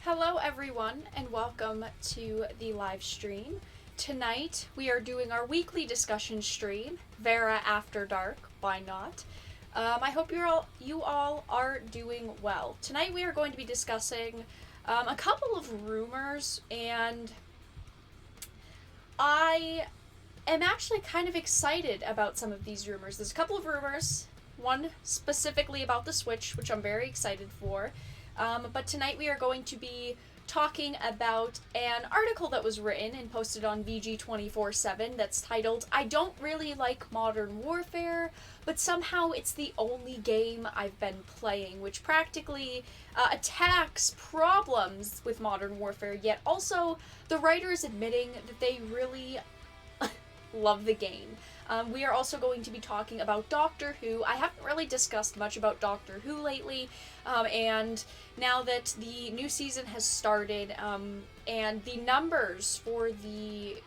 Hello everyone and welcome to the live stream. Tonight we are doing our weekly discussion stream, Vara After Dark, why not? I hope you all are doing well. Tonight we are going to be discussing a couple of rumors, and I am actually kind of excited about some of these rumors. There's a couple of rumors, one specifically about the Switch, which I'm very excited for. But tonight we are going to be talking about an article that was written and posted on VG247 that's titled, "I don't really like Modern Warfare, but somehow it's the only game I've been playing," which practically attacks problems with Modern Warfare, yet also the writer is admitting that they really love the game. We are also going to be talking about Doctor Who. I haven't really discussed much about Doctor Who lately, and now that the new season has started, and the numbers for the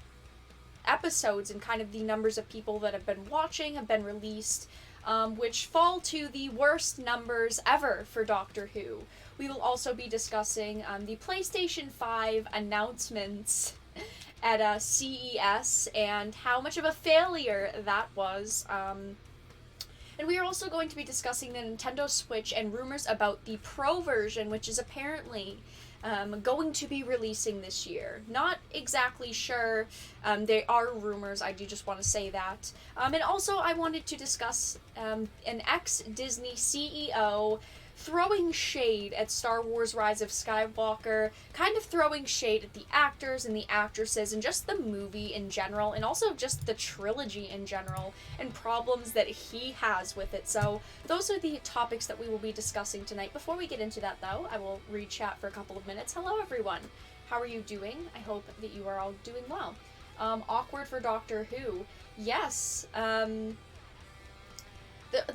episodes and kind of the numbers of people that have been watching have been released, which fall to the worst numbers ever for Doctor Who. We will also be discussing the PlayStation 5 announcements at CES and how much of a failure that was. And we are also going to be discussing the Nintendo Switch and rumors about the Pro version, which is apparently going to be releasing this year. Not exactly sure. There are rumors, I do just want to say that. And also I wanted to discuss an ex-Disney CEO throwing shade at Star Wars Rise of Skywalker, kind of throwing shade at the actors and the actresses and just the movie in general, and also just the trilogy in general, and problems that he has with it. So those are the topics that we will be discussing tonight. Before we get into that though, I will read chat for a couple of minutes. Hello everyone, how are you doing? I hope that you are all doing well. Awkward for Doctor Who. Yes,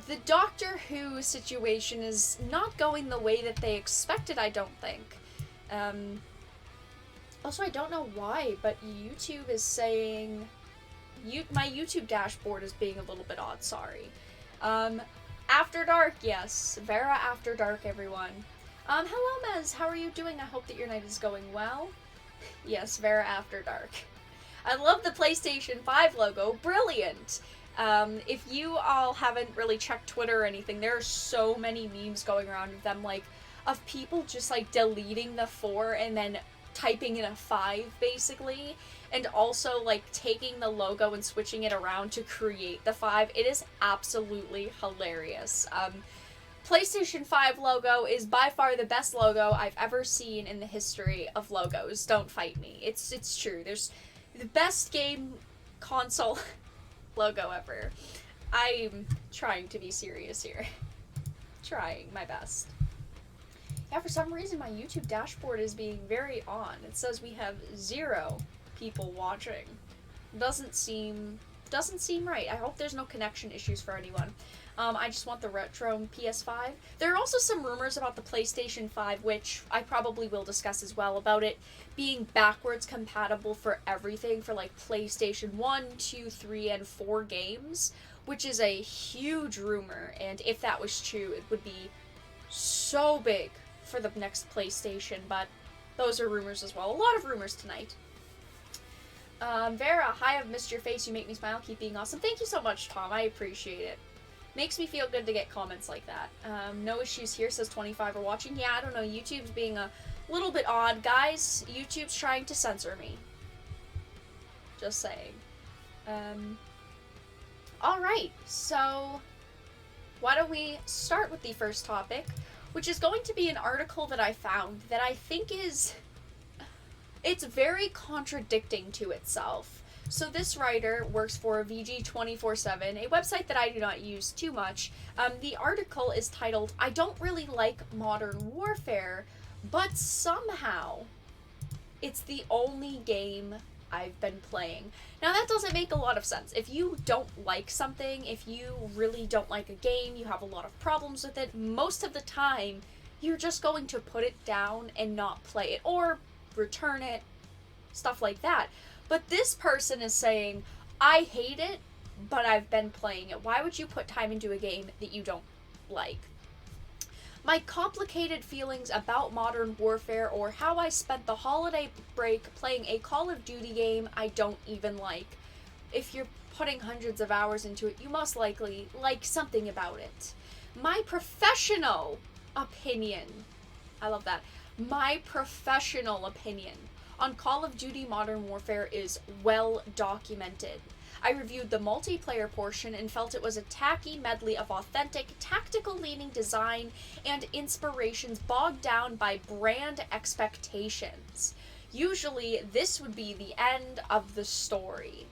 The Doctor Who situation is not going the way that they expected, I don't think. Also, I don't know why, but YouTube is saying... my YouTube dashboard is being a little bit odd, sorry. After Dark, yes. Vara After Dark, everyone. Hello, Mez. How are you doing? I hope that your night is going well. Yes, Vara After Dark. I love the PlayStation 5 logo. Brilliant! If you all haven't really checked Twitter or anything, there are so many memes going around of them, like, of people just, like, deleting the 4 and then typing in a 5, basically, and also, like, taking the logo and switching it around to create the 5. It is absolutely hilarious. PlayStation 5 logo is by far the best logo I've ever seen in the history of logos. Don't fight me. It's true. There's the best game console logo ever. I'm trying to be serious here. Trying my best. Yeah, for some reason my YouTube dashboard is being very on. It says we have 0 people watching. Doesn't seem right. I hope there's no connection issues for anyone. I just want the retro PS5. There are also some rumors about the PlayStation 5, which I probably will discuss as well, about it being backwards compatible for everything, for like PlayStation 1, 2, 3, and 4 games, which is a huge rumor, and if that was true, it would be so big for the next PlayStation, but those are rumors as well. A lot of rumors tonight. Vera, hi, I've missed your face. You make me smile. Keep being awesome. Thank you so much, Tom. I appreciate it. Makes me feel good to get comments like that. No issues here, says 25 are watching. Yeah, I don't know. YouTube's being a little bit odd. Guys, YouTube's trying to censor me. Just saying. Alright, so why don't we start with the first topic, which is going to be an article that I found that I think is... it's very contradicting to itself. So this writer works for VG247, a website that I do not use too much. The article is titled, "I don't really like Modern Warfare, but somehow it's the only game I've been playing." Now that doesn't make a lot of sense. If you don't like something, if you really don't like a game, you have a lot of problems with it, most of the time you're just going to put it down and not play it, or return it, stuff like that. But this person is saying, I hate it, but I've been playing it. Why would you put time into a game that you don't like? My complicated feelings about Modern Warfare, or how I spent the holiday break playing a Call of Duty game I don't even like. If you're putting hundreds of hours into it, you most likely like something about it. My professional opinion, I love that, my professional opinion on Call of Duty Modern Warfare is well documented. I reviewed the multiplayer portion and felt it was a tacky medley of authentic, tactical-leaning design and inspirations bogged down by brand expectations. Usually, this would be the end of the story.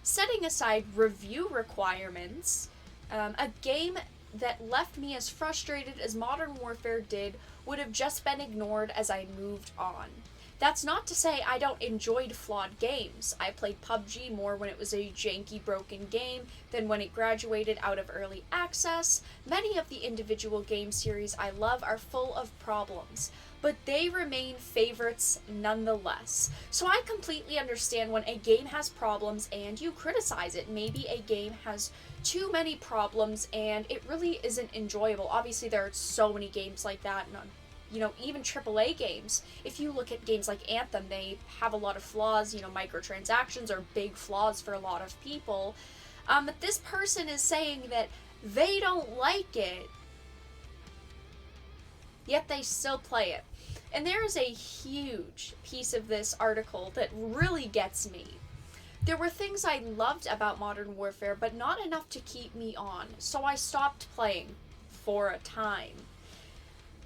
Setting aside review requirements, a game that left me as frustrated as Modern Warfare did would have just been ignored as I moved on. That's not to say I don't enjoy flawed games. I played PUBG more when it was a janky, broken game than when it graduated out of early access. Many of the individual game series I love are full of problems, but they remain favorites nonetheless. So I completely understand when a game has problems and you criticize it. Maybe a game has too many problems and it really isn't enjoyable. Obviously, there are so many games like that, and even AAA games. If you look at games like Anthem, they have a lot of flaws. Microtransactions are big flaws for a lot of people. But this person is saying that they don't like it, yet they still play it. And there is a huge piece of this article that really gets me. There were things I loved about Modern Warfare, but not enough to keep me on, so I stopped playing for a time.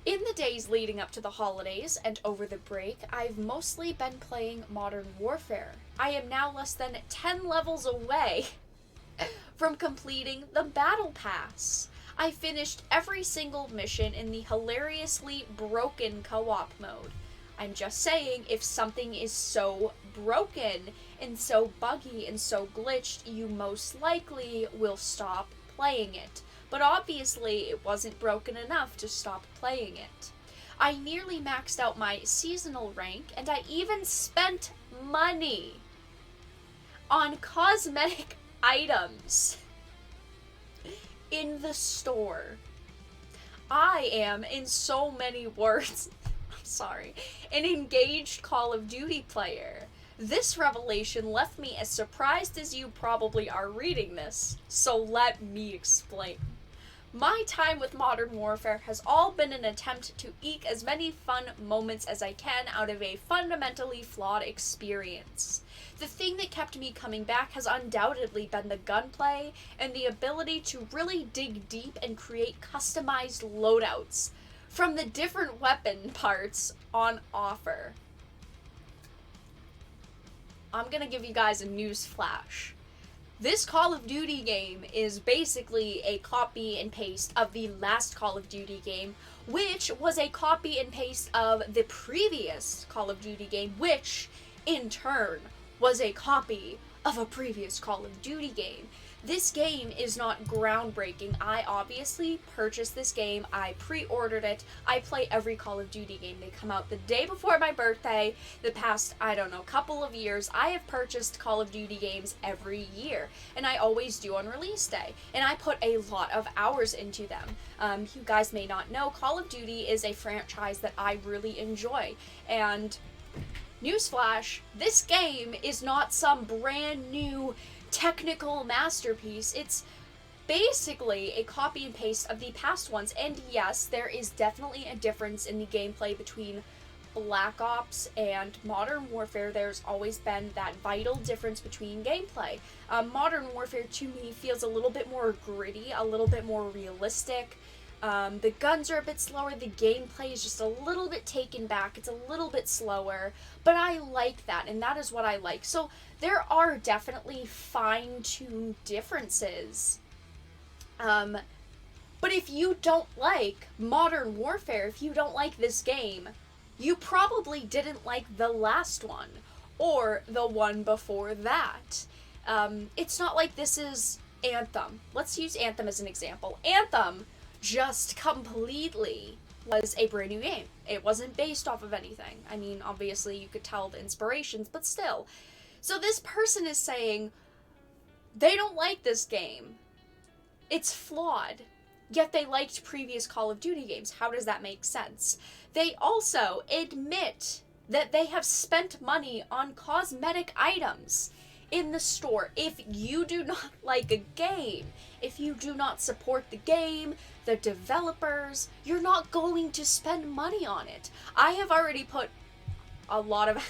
In the days leading up to the holidays and over the break, I've mostly been playing Modern Warfare. I am now less than 10 levels away from completing the Battle Pass. I finished every single mission in the hilariously broken co-op mode. I'm just saying, if something is so broken and so buggy and so glitched, you most likely will stop playing it. But obviously, it wasn't broken enough to stop playing it. I nearly maxed out my seasonal rank, and I even spent money on cosmetic items in the store. I am, in so many words, an engaged Call of Duty player. This revelation left me as surprised as you probably are reading this, so let me explain. My time with Modern Warfare has all been an attempt to eke as many fun moments as I can out of a fundamentally flawed experience. The thing that kept me coming back has undoubtedly been the gunplay and the ability to really dig deep and create customized loadouts from the different weapon parts on offer. I'm gonna give you guys a news flash. This Call of Duty game is basically a copy and paste of the last Call of Duty game, which was a copy and paste of the previous Call of Duty game, which, in turn, was a copy of a previous Call of Duty game. This game is not groundbreaking. I obviously purchased this game. I pre-ordered it. I play every Call of Duty game. They come out the day before my birthday. The past, couple of years, I have purchased Call of Duty games every year. And I always do on release day. And I put a lot of hours into them. You guys may not know, Call of Duty is a franchise that I really enjoy. And newsflash, this game is not some brand new technical masterpiece. It's basically a copy and paste of the past ones, and yes, there is definitely a difference in the gameplay between Black Ops and Modern Warfare. There's always been that vital difference between gameplay. Modern Warfare to me feels a little bit more gritty, a little bit more realistic. The guns are a bit slower, the gameplay is just a little bit taken back, it's a little bit slower, but I like that, and that is what I like. So there are definitely fine-tuned differences. But if you don't like Modern Warfare, if you don't like this game, you probably didn't like the last one, or the one before that. It's not like this is Anthem. Let's use Anthem as an example. Anthem just completely was a brand new game. It wasn't based off of anything. I mean, obviously you could tell the inspirations, but still. So this person is saying they don't like this game. It's flawed. yet they liked previous Call of Duty games. How does that make sense? They also admit that they have spent money on cosmetic items in the store. If you do not like a game, if you do not support the game, the developers, you're not going to spend money on it. I have already put a lot of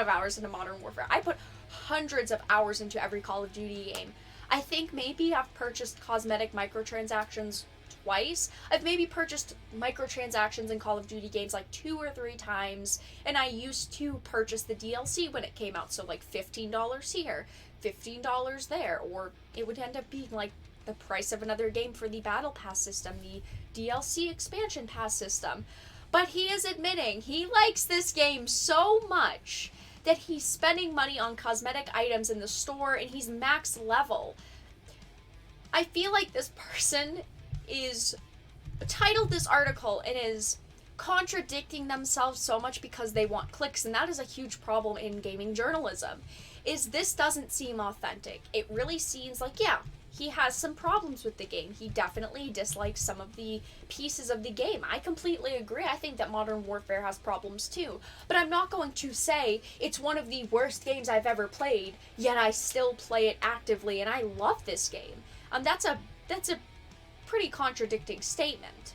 hours into Modern Warfare. I put hundreds of hours into every Call of Duty game. I think maybe I've purchased cosmetic microtransactions twice. I've maybe purchased microtransactions in Call of Duty games like 2 or 3 times, and I used to purchase the DLC when it came out, so like $15 here, $15 there, or it would end up being like the price of another game for the Battle Pass system, the DLC expansion pass system. But he is admitting he likes this game so much that he's spending money on cosmetic items in the store, and he's max level. I feel like this person is titled this article and is contradicting themselves so much because they want clicks, and that is a huge problem in gaming journalism. This doesn't seem authentic. It really seems like, yeah, he has some problems with the game. He definitely dislikes some of the pieces of the game. I completely agree. I think that Modern Warfare has problems too. But I'm not going to say it's one of the worst games I've ever played, yet I still play it actively and I love this game. That's a pretty contradicting statement.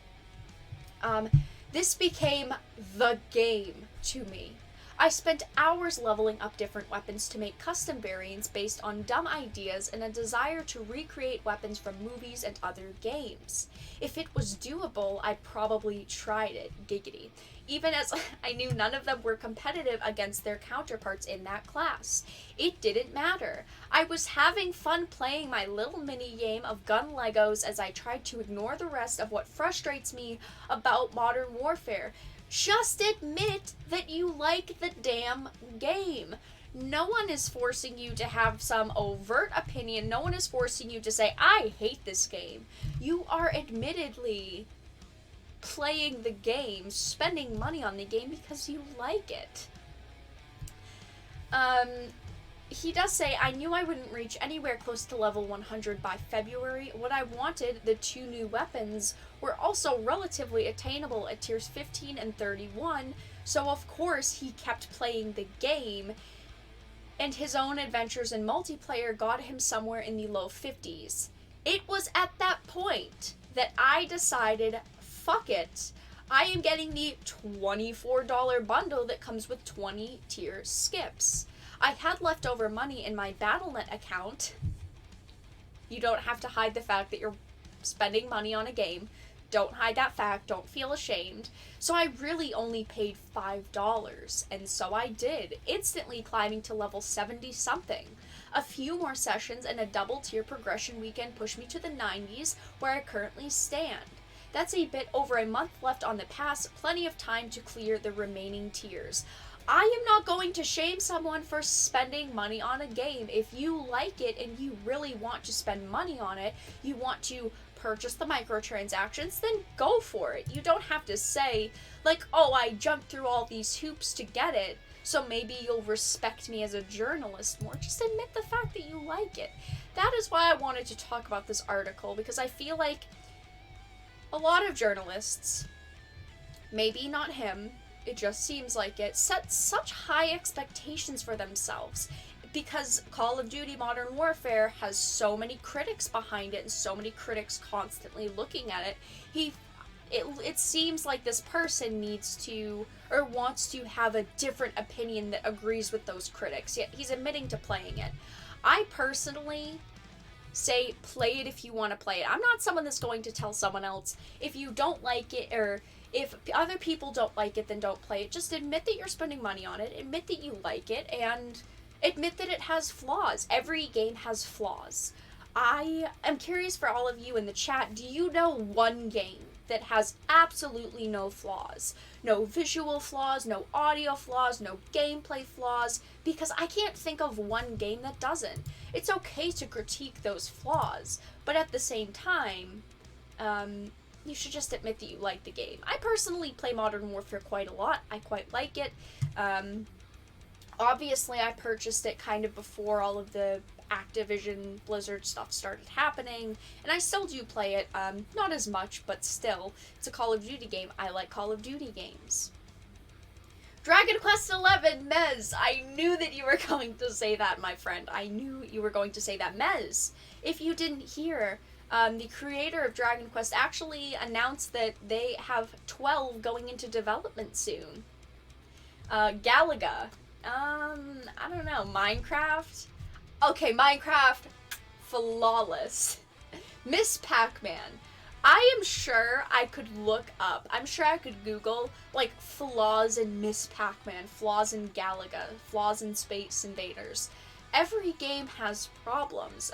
This became the game to me. I spent hours leveling up different weapons to make custom variants based on dumb ideas and a desire to recreate weapons from movies and other games. If it was doable, I probably tried it, giggity. Even as I knew none of them were competitive against their counterparts in that class. It didn't matter. I was having fun playing my little mini game of gun Legos as I tried to ignore the rest of what frustrates me about Modern Warfare. Just admit that you like the damn game. No one is forcing you to have some overt opinion. No one is forcing you to say, I hate this game. You are admittedly playing the game, spending money on the game because you like it. He does say, I knew I wouldn't reach anywhere close to level 100 by February. What I wanted, the 2 new weapons, were also relatively attainable at tiers 15 and 31, so of course he kept playing the game, and his own adventures in multiplayer got him somewhere in the low 50s. It was at that point that I decided, fuck it, I am getting the $24 bundle that comes with 20 tier skips. I had leftover money in my Battle.net account. You don't have to hide the fact that you're spending money on a game. Don't hide that fact. Don't feel ashamed. So I really only paid $5, and so I did, instantly climbing to level 70-something. A few more sessions and a double tier progression weekend pushed me to the 90s, where I currently stand. That's a bit over a month left on the pass, plenty of time to clear the remaining tiers. I am not going to shame someone for spending money on a game. If you like it and you really want to spend money on it, you want to purchase the microtransactions, then go for it. You don't have to say, like, oh, I jumped through all these hoops to get it, so maybe you'll respect me as a journalist more. Just admit the fact that you like it. That is why I wanted to talk about this article, because I feel like a lot of journalists, maybe not him, it just seems like it, set such high expectations for themselves because Call of Duty Modern Warfare has so many critics behind it and so many critics constantly looking at it. It seems like this person needs to, or wants to have a different opinion that agrees with those critics, yet he's admitting to playing it. I personally say play it if you want to play it. I'm not someone that's going to tell someone else if you don't like it, or if other people don't like it, then don't play it. Just admit that you're spending money on it, admit that you like it, and admit that it has flaws. Every game has flaws. I am curious for all of you in the chat, do you know one game that has absolutely no flaws? No visual flaws, no audio flaws, no gameplay flaws, because I can't think of one game that doesn't. It's okay to critique those flaws, but at the same time, you should just admit that you like the game. I personally play Modern Warfare quite a lot. I quite like it. Obviously, I purchased it kind of before all of the Activision Blizzard stuff started happening, and I still do play it, not as much, but still, it's a Call of Duty game. I like Call of Duty games. Dragon Quest XI, Mez! I knew that you were going to say that, my friend. I knew you were going to say that. Mez, if you didn't hear, the creator of Dragon Quest actually announced that they have 12 going into development soon. Galaga. I don't know. Minecraft? Okay, Minecraft. Flawless. Miss Pac-Man. I am sure I could look up, I'm sure I could Google, like, flaws in Miss Pac-Man, flaws in Galaga, flaws in Space Invaders. Every game has problems.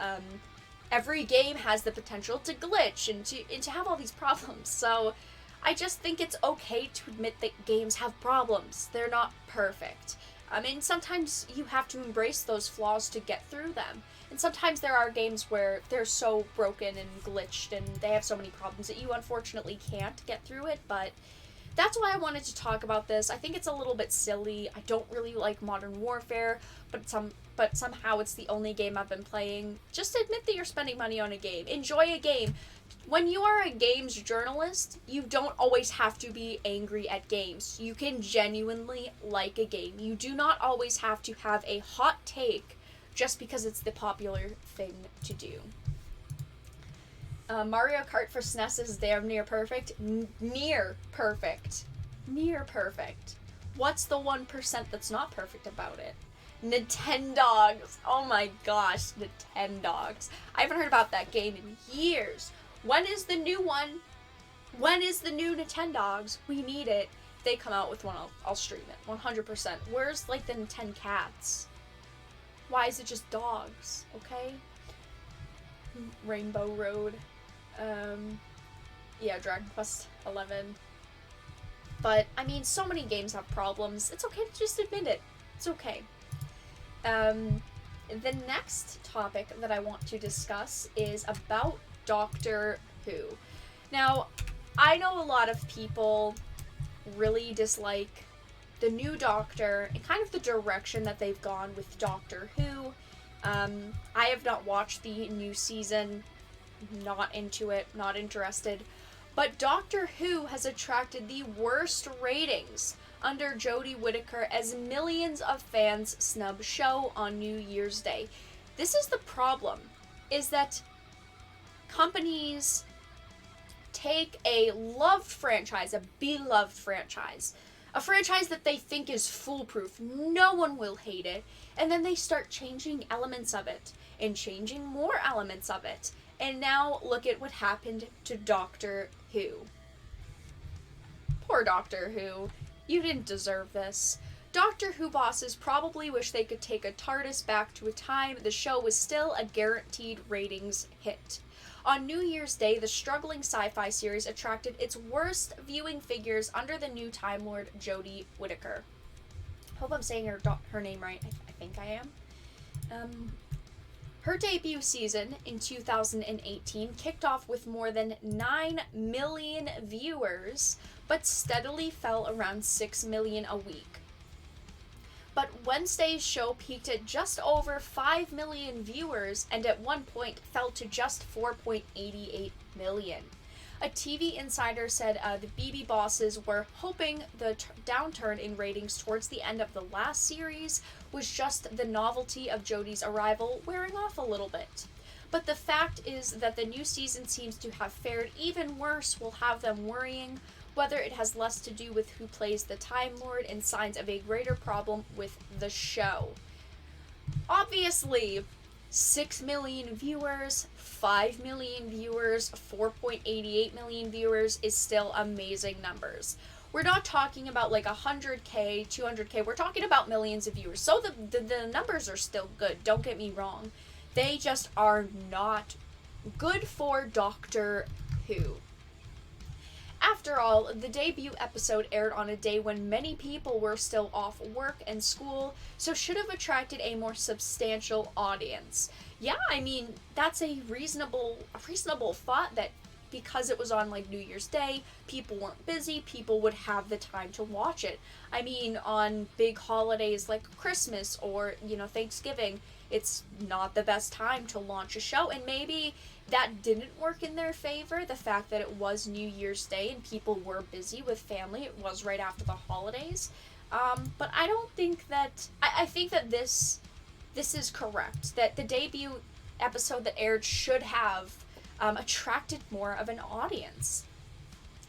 Every game has the potential to glitch and to have all these problems. So I just think it's okay to admit that games have problems. They're not perfect. I mean, sometimes you have to embrace those flaws to get through them. And sometimes there are games where they're so broken and glitched and they have so many problems that you unfortunately can't get through it, but that's why I wanted to talk about this. I think it's a little bit silly. I don't really like Modern Warfare, but somehow it's the only game I've been playing. Just admit that you're spending money on a game. Enjoy a game. When you are a games journalist, you don't always have to be angry at games. You can genuinely like a game. You do not always have to have a hot take just because it's the popular thing to do. Mario Kart for SNES is damn near perfect. Near perfect. Near perfect. What's the 1% that's not perfect about it? Nintendogs. Oh my gosh, Nintendogs. I haven't heard about that game in years. When is the new one? When is the new Nintendogs? We need it. If they come out with one, I'll stream it. 100%. Where's, like, the Nintendo cats? Why is it just dogs? Okay? Rainbow Road. Yeah, Dragon Quest 11. But, I mean, so many games have problems. It's okay to just admit it. It's okay. The next topic that I want to discuss is about Doctor Who. Now, I know a lot of people really dislike the new Doctor and kind of the direction that they've gone with Doctor Who. I have not watched the new season, not into it, not interested. But Doctor Who has attracted the worst ratings under Jodie Whittaker as millions of fans snub show on New Year's Day. This is the problem, is that companies take a loved franchise, a beloved franchise, a franchise that they think is foolproof, no one will hate it, and then they start changing elements of it, and changing more elements of it. And now look at what happened to Doctor Who. Poor Doctor Who. You didn't deserve this. Doctor Who bosses probably wish they could take a TARDIS back to a time the show was still a guaranteed ratings hit. On New Year's Day, the struggling sci-fi series attracted its worst viewing figures under the new Time Lord Jodie Whittaker. Hope I'm saying her name right. I think I am. Her debut season in 2018 kicked off with more than 9 million viewers, but steadily fell around 6 million a week. But Wednesday's show peaked at just over 5 million viewers and at one point fell to just 4.88 million. A TV insider said the BB bosses were hoping the downturn in ratings towards the end of the last series was just the novelty of Jodie's arrival wearing off a little bit. But the fact is that the new season seems to have fared even worse will have them worrying, whether it has less to do with who plays the Time Lord and signs of a greater problem with the show. Obviously, 6 million viewers, 5 million viewers, 4.88 million viewers is still amazing numbers. We're not talking about like 100K, 200K, we're talking about millions of viewers. So the numbers are still good, don't get me wrong. They just are not good for Doctor Who. After all, the debut episode aired on a day when many people were still off work and school, so should have attracted a more substantial audience. Yeah, I mean, that's a reasonable thought that because it was on like New Year's Day, people weren't busy, people would have the time to watch it. I mean, on big holidays like Christmas or, you know, Thanksgiving, it's not the best time to launch a show, and maybe that didn't work in their favor, the fact that it was New Year's Day and people were busy with family. It was right after the holidays. But I don't think that... I think that this is correct. That the debut episode that aired should have attracted more of an audience.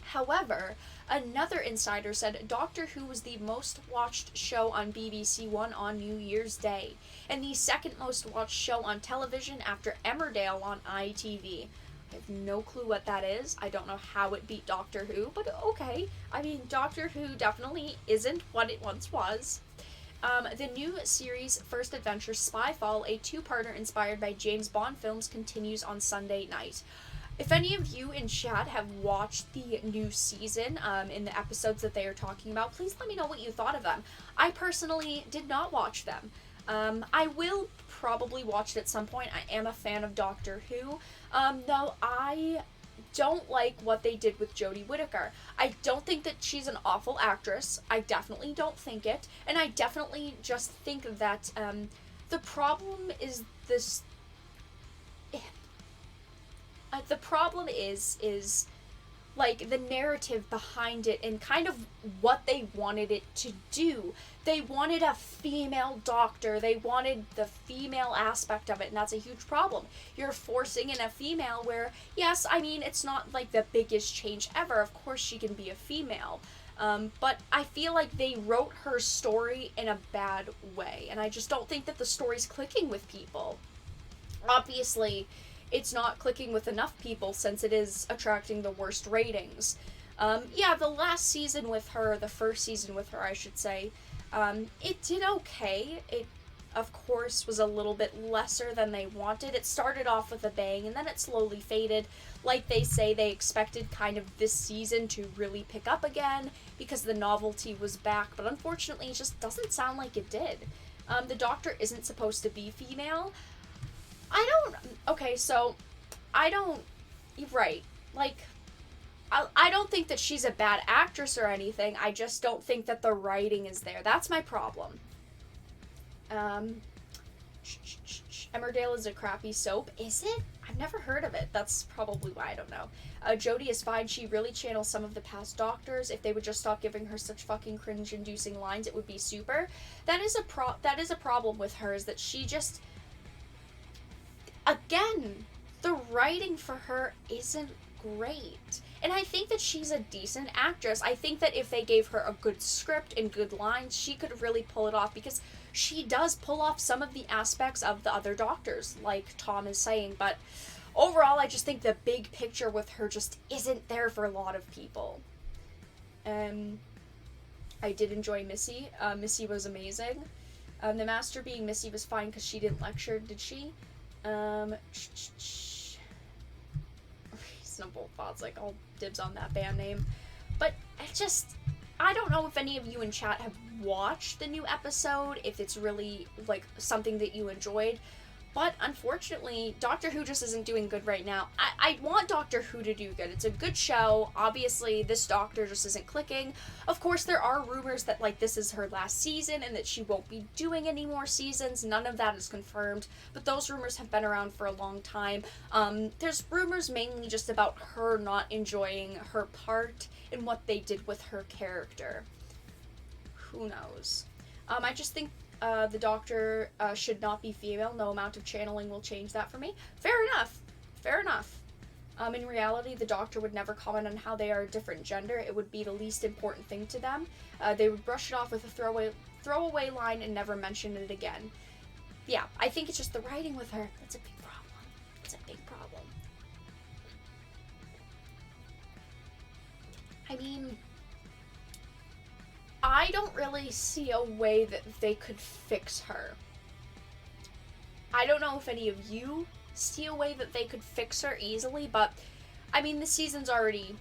However, another insider said Doctor Who was the most watched show on BBC One on New Year's Day, and the second most watched show on television after Emmerdale on ITV. I have no clue what that is. I don't know how it beat Doctor Who, but okay. I mean, Doctor Who definitely isn't what it once was. The new series First Adventure Spyfall, a two-parter inspired by James Bond films, continues on Sunday night. If any of you in chat have watched the new season, in the episodes that they are talking about, please let me know what you thought of them. I personally did not watch them. I will probably watch it at some point. I am a fan of Doctor Who. Though I don't like what they did with Jodie Whittaker. I don't think that she's an awful actress. I definitely don't think it. And I definitely just think that the problem is this... the problem is like the narrative behind it and kind of what they wanted it to do. They wanted a female doctor. They wanted the female aspect of it, and that's a huge problem. You're forcing in a female where, yes, I mean, it's not like the biggest change ever. Of course she can be a female. But I feel like they wrote her story in a bad way, and I just don't think that the story's clicking with people. Obviously, it's not clicking with enough people since it is attracting the worst ratings. Yeah, the last season with her, the first season with her, I should say, it did okay. It, of course, was a little bit lesser than they wanted. It started off with a bang, and then it slowly faded. Like they say, they expected kind of this season to really pick up again because the novelty was back, but unfortunately, it just doesn't sound like it did. The Doctor isn't supposed to be female. Okay, so, you're right, like, I don't think that she's a bad actress or anything, I just don't think that the writing is there. That's my problem. Emmerdale is a crappy soap. Is it? I've never heard of it. That's probably why I don't know. Jodie is fine. She really channels some of the past Doctors. If they would just stop giving her such fucking cringe-inducing lines, it would be super. That is a problem with her, is that she just... Again, the writing for her isn't great. And I think that she's a decent actress. I think that if they gave her a good script and good lines, she could really pull it off, because she does pull off some of the aspects of the other Doctors, like Tom is saying. But overall, I just think the big picture with her just isn't there for a lot of people. I did enjoy Missy. Missy was amazing. The Master being Missy was fine because she didn't lecture, did she? Reasonable thoughts, like, I'll dibs on that band name. But I don't know if any of you in chat have watched the new episode, if it's really, like, something that you enjoyed. But unfortunately, Doctor Who just isn't doing good right now. I want Doctor Who to do good. It's a good show. Obviously, this Doctor just isn't clicking. Of course, there are rumors that, like, this is her last season and that she won't be doing any more seasons. None of that is confirmed, but those rumors have been around for a long time. There's rumors mainly just about her not enjoying her part and what they did with her character. Who knows? I just think the Doctor should not be female. No amount of channeling will change that for me. Fair enough. Fair enough. In reality, the Doctor would never comment on how they are a different gender. It would be the least important thing to them. They would brush it off with a throwaway line and never mention it again. Yeah, I think it's just the writing with her. That's a big problem. It's a big problem. I mean, I don't really see a way that they could fix her. I don't know if any of you see a way that they could fix her easily, but I mean, the season's already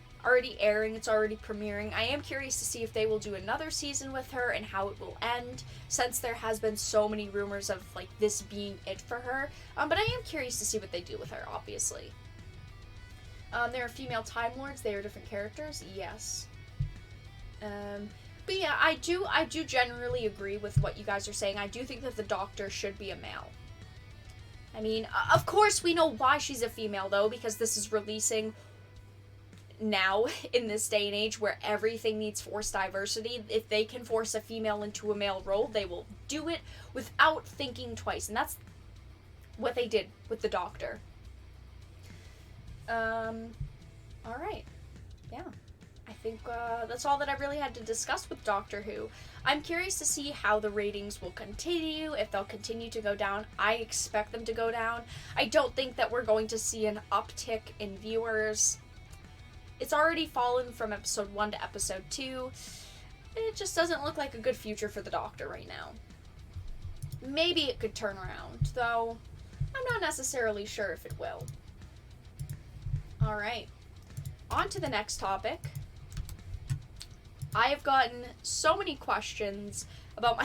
airing, it's already premiering. I am curious to see if they will do another season with her and how it will end, since there has been so many rumors of, like, this being it for her. But I am curious to see what they do with her, obviously. There are female Time Lords. They are different characters. Yes. But yeah, I do generally agree with what you guys are saying. I do think that the Doctor should be a male. I mean, of course we know why she's a female, though, because this is releasing now in this day and age where everything needs forced diversity. If they can force a female into a male role, they will do it without thinking twice. And that's what they did with the Doctor. Alright. Yeah. I think that's all that I really had to discuss with Doctor Who. I'm curious to see how the ratings will continue, if they'll continue to go down. I expect them to go down. I don't think that we're going to see an uptick in viewers. It's already fallen from episode 1 to episode 2. It just doesn't look like a good future for the Doctor right now. Maybe it could turn around, though I'm not necessarily sure if it will. Alright. On to the next topic. I have gotten so many questions about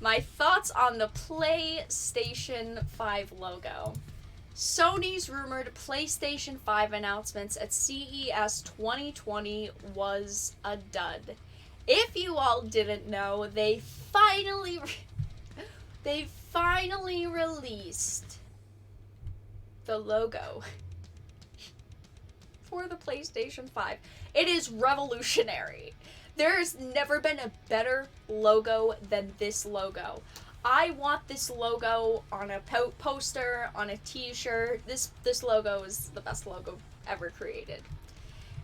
my thoughts on the PlayStation 5 logo. Sony's rumored PlayStation 5 announcements at CES 2020 was a dud. If you all didn't know, they finally released the logo for the PlayStation 5. It is revolutionary. There's never been a better logo than this logo. I want this logo on a poster, on a t-shirt. This logo is the best logo ever created.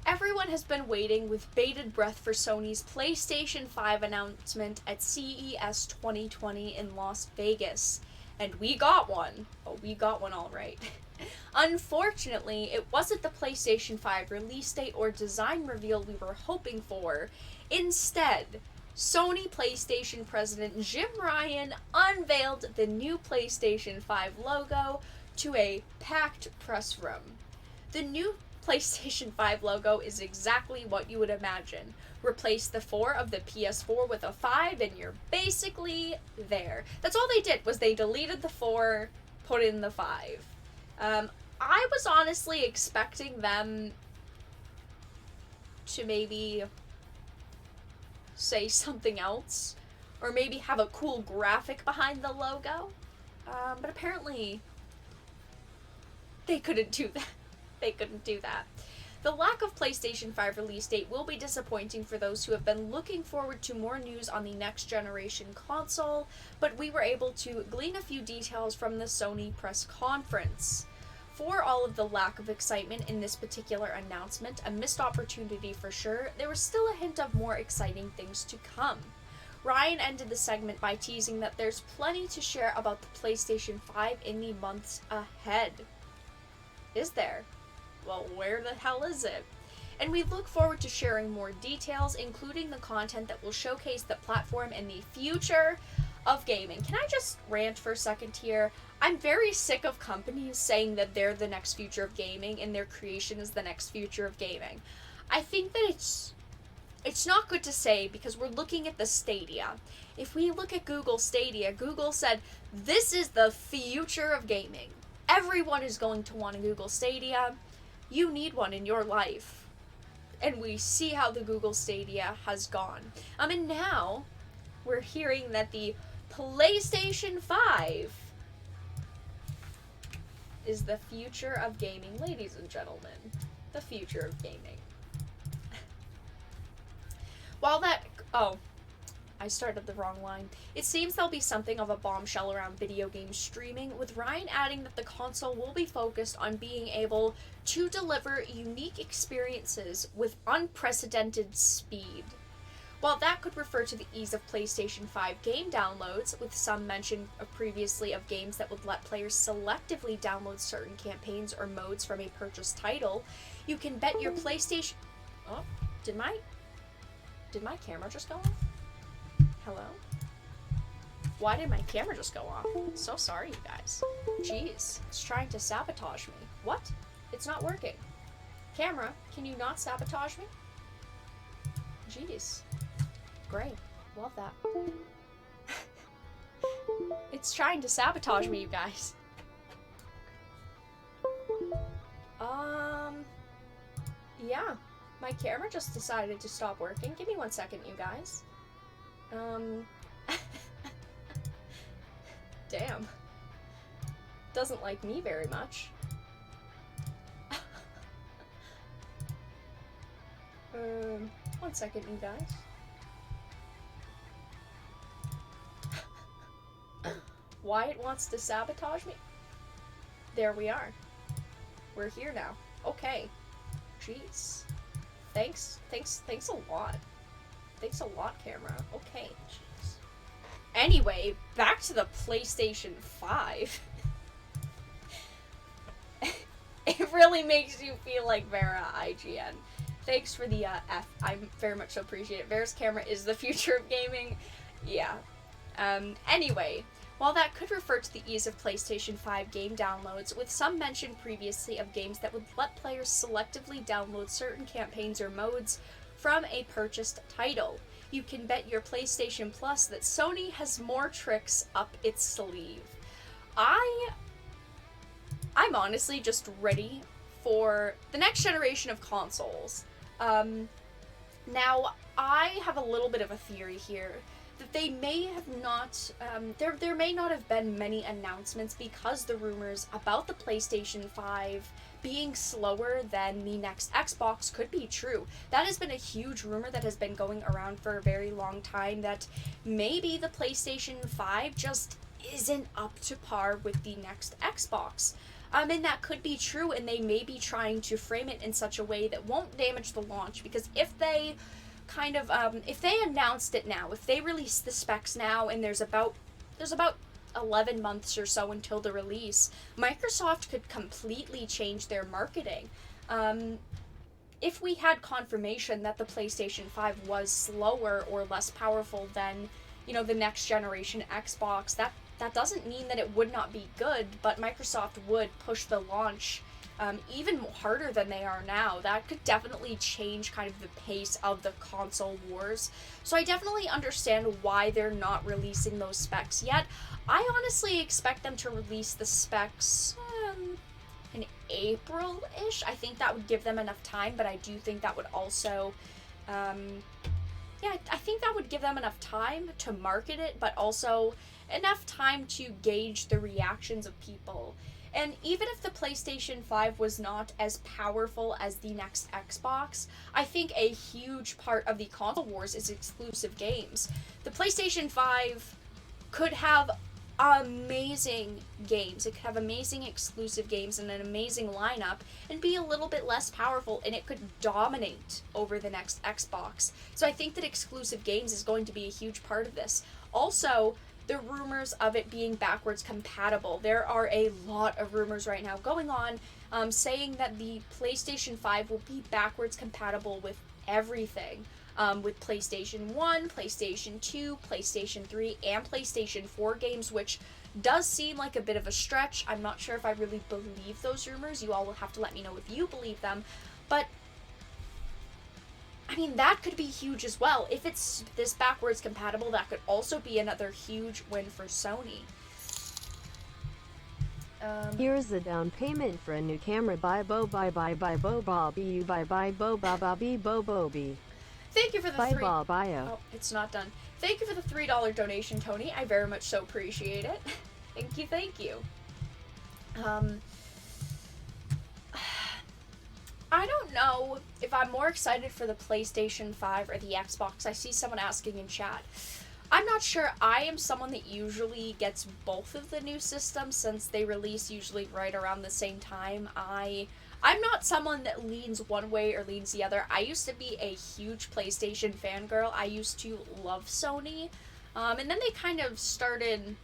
Everyone has been waiting with bated breath for Sony's PlayStation 5 announcement at CES 2020 in Las Vegas. And we got one. Oh, we got one all right. Unfortunately, it wasn't the PlayStation 5 release date or design reveal we were hoping for. Instead, Sony PlayStation President Jim Ryan unveiled the new PlayStation 5 logo to a packed press room. The new PlayStation 5 logo is exactly what you would imagine. Replace the 4 of the PS4 with a 5 and you're basically there. That's all they did, was they deleted the 4, put in the 5. I was honestly expecting them to maybe say something else, or maybe have a cool graphic behind the logo, but apparently they couldn't do that. They couldn't do that. The lack of PlayStation 5 release date will be disappointing for those who have been looking forward to more news on the next generation console, but we were able to glean a few details from the Sony press conference. For all of the lack of excitement in this particular announcement, a missed opportunity for sure, there was still a hint of more exciting things to come. Ryan ended the segment by teasing that there's plenty to share about the PlayStation 5 in the months ahead. Is there? Well, where the hell is it? And we look forward to sharing more details, including the content that will showcase the platform and the future of gaming. Can I just rant for a second here? I'm very sick of companies saying that they're the next future of gaming and their creation is the next future of gaming. I think that it's not good to say, because we're looking at the Stadia. If we look at Google Stadia, Google said, this is the future of gaming. Everyone is going to want a Google Stadia. You need one in your life. And we see how the Google Stadia has gone. And now we're hearing that the PlayStation 5 is the future of gaming, ladies and gentlemen. The future of gaming. While that... Oh, I started the wrong line. It seems there'll be something of a bombshell around video game streaming, with Ryan adding that the console will be focused on being able to deliver unique experiences with unprecedented speed. While that could refer to the ease of PlayStation 5 game downloads, with some mention previously of games that would let players selectively download certain campaigns or modes from a purchased title, you can bet your PlayStation... Oh, did my camera just go off? Hello? Why did my camera just go off? So sorry, you guys. Jeez, it's trying to sabotage me. What? It's not working. Camera, can you not sabotage me? Jeez. Great. Love that. It's trying to sabotage me, you guys. Yeah. My camera just decided to stop working. Give me 1 second, you guys. Damn. Doesn't like me very much. 1 second, you guys. Wyatt wants to sabotage me? There we are. We're here now. Okay. Jeez. Thanks a lot. Thanks a lot, camera. Okay, jeez. Anyway, back to the PlayStation 5. It really makes you feel like Vara, IGN. Thanks for the F. I very much so appreciate it. Vara's camera is the future of gaming. Yeah. Anyway, while that could refer to the ease of PlayStation 5 game downloads, with some mention previously of games that would let players selectively download certain campaigns or modes from a purchased title, you can bet your PlayStation Plus that Sony has more tricks up its sleeve. I'm honestly just ready for the next generation of consoles. Now, I have a little bit of a theory here that they may have not, there may not have been many announcements because the rumors about the PlayStation 5 being slower than the next Xbox could be true. That has been a huge rumor that has been going around for a very long time, that maybe the PlayStation 5 just isn't up to par with the next Xbox. And that could be true, and they may be trying to frame it in such a way that won't damage the launch, because if they if they announced it now, if they release the specs now, and there's about 11 months or so until the release, Microsoft could completely change their marketing. If we had confirmation that the PlayStation 5 was slower or less powerful than, the next generation Xbox, that doesn't mean that it would not be good, but Microsoft would push the launch even harder than they are now. That could definitely change kind of the pace of the console wars. So I definitely understand why they're not releasing those specs yet. I honestly expect them to release the specs in April-ish. I think that would give them enough time, but I do think that would also... I think that would give them enough time to market it, but also enough time to gauge the reactions of people. And even if the PlayStation 5 was not as powerful as the next Xbox, I think a huge part of the console wars is exclusive games. The PlayStation 5 could have amazing games. It could have amazing exclusive games and an amazing lineup and be a little bit less powerful, and it could dominate over the next Xbox. So I think that exclusive games is going to be a huge part of this. Also, the rumors of it being backwards compatible. There are a lot of rumors right now going on saying that the PlayStation 5 will be backwards compatible with everything. With PlayStation 1, PlayStation 2, PlayStation 3, and PlayStation 4 games, which does seem like a bit of a stretch. I'm not sure if I really believe those rumors. You all will have to let me know if you believe them. But I mean, that could be huge as well. If it's this backwards compatible, that could also be another huge win for Sony. Here's the down payment for a new camera. Bye bo bye bye bye bo bobby you bye bye bo ba bobby bo bobby. Thank you for the bye bye bye. Oh, it's not done. Thank you for the $3 donation, Tony. I very much so appreciate it. Thank you. I don't know if I'm more excited for the PlayStation 5 or the Xbox. I see someone asking in chat. I'm not sure. I am someone that usually gets both of the new systems since they release usually right around the same time. I'm not someone that leans one way or leans the other. I used to be a huge PlayStation fangirl. I used to love Sony. And then they kind of started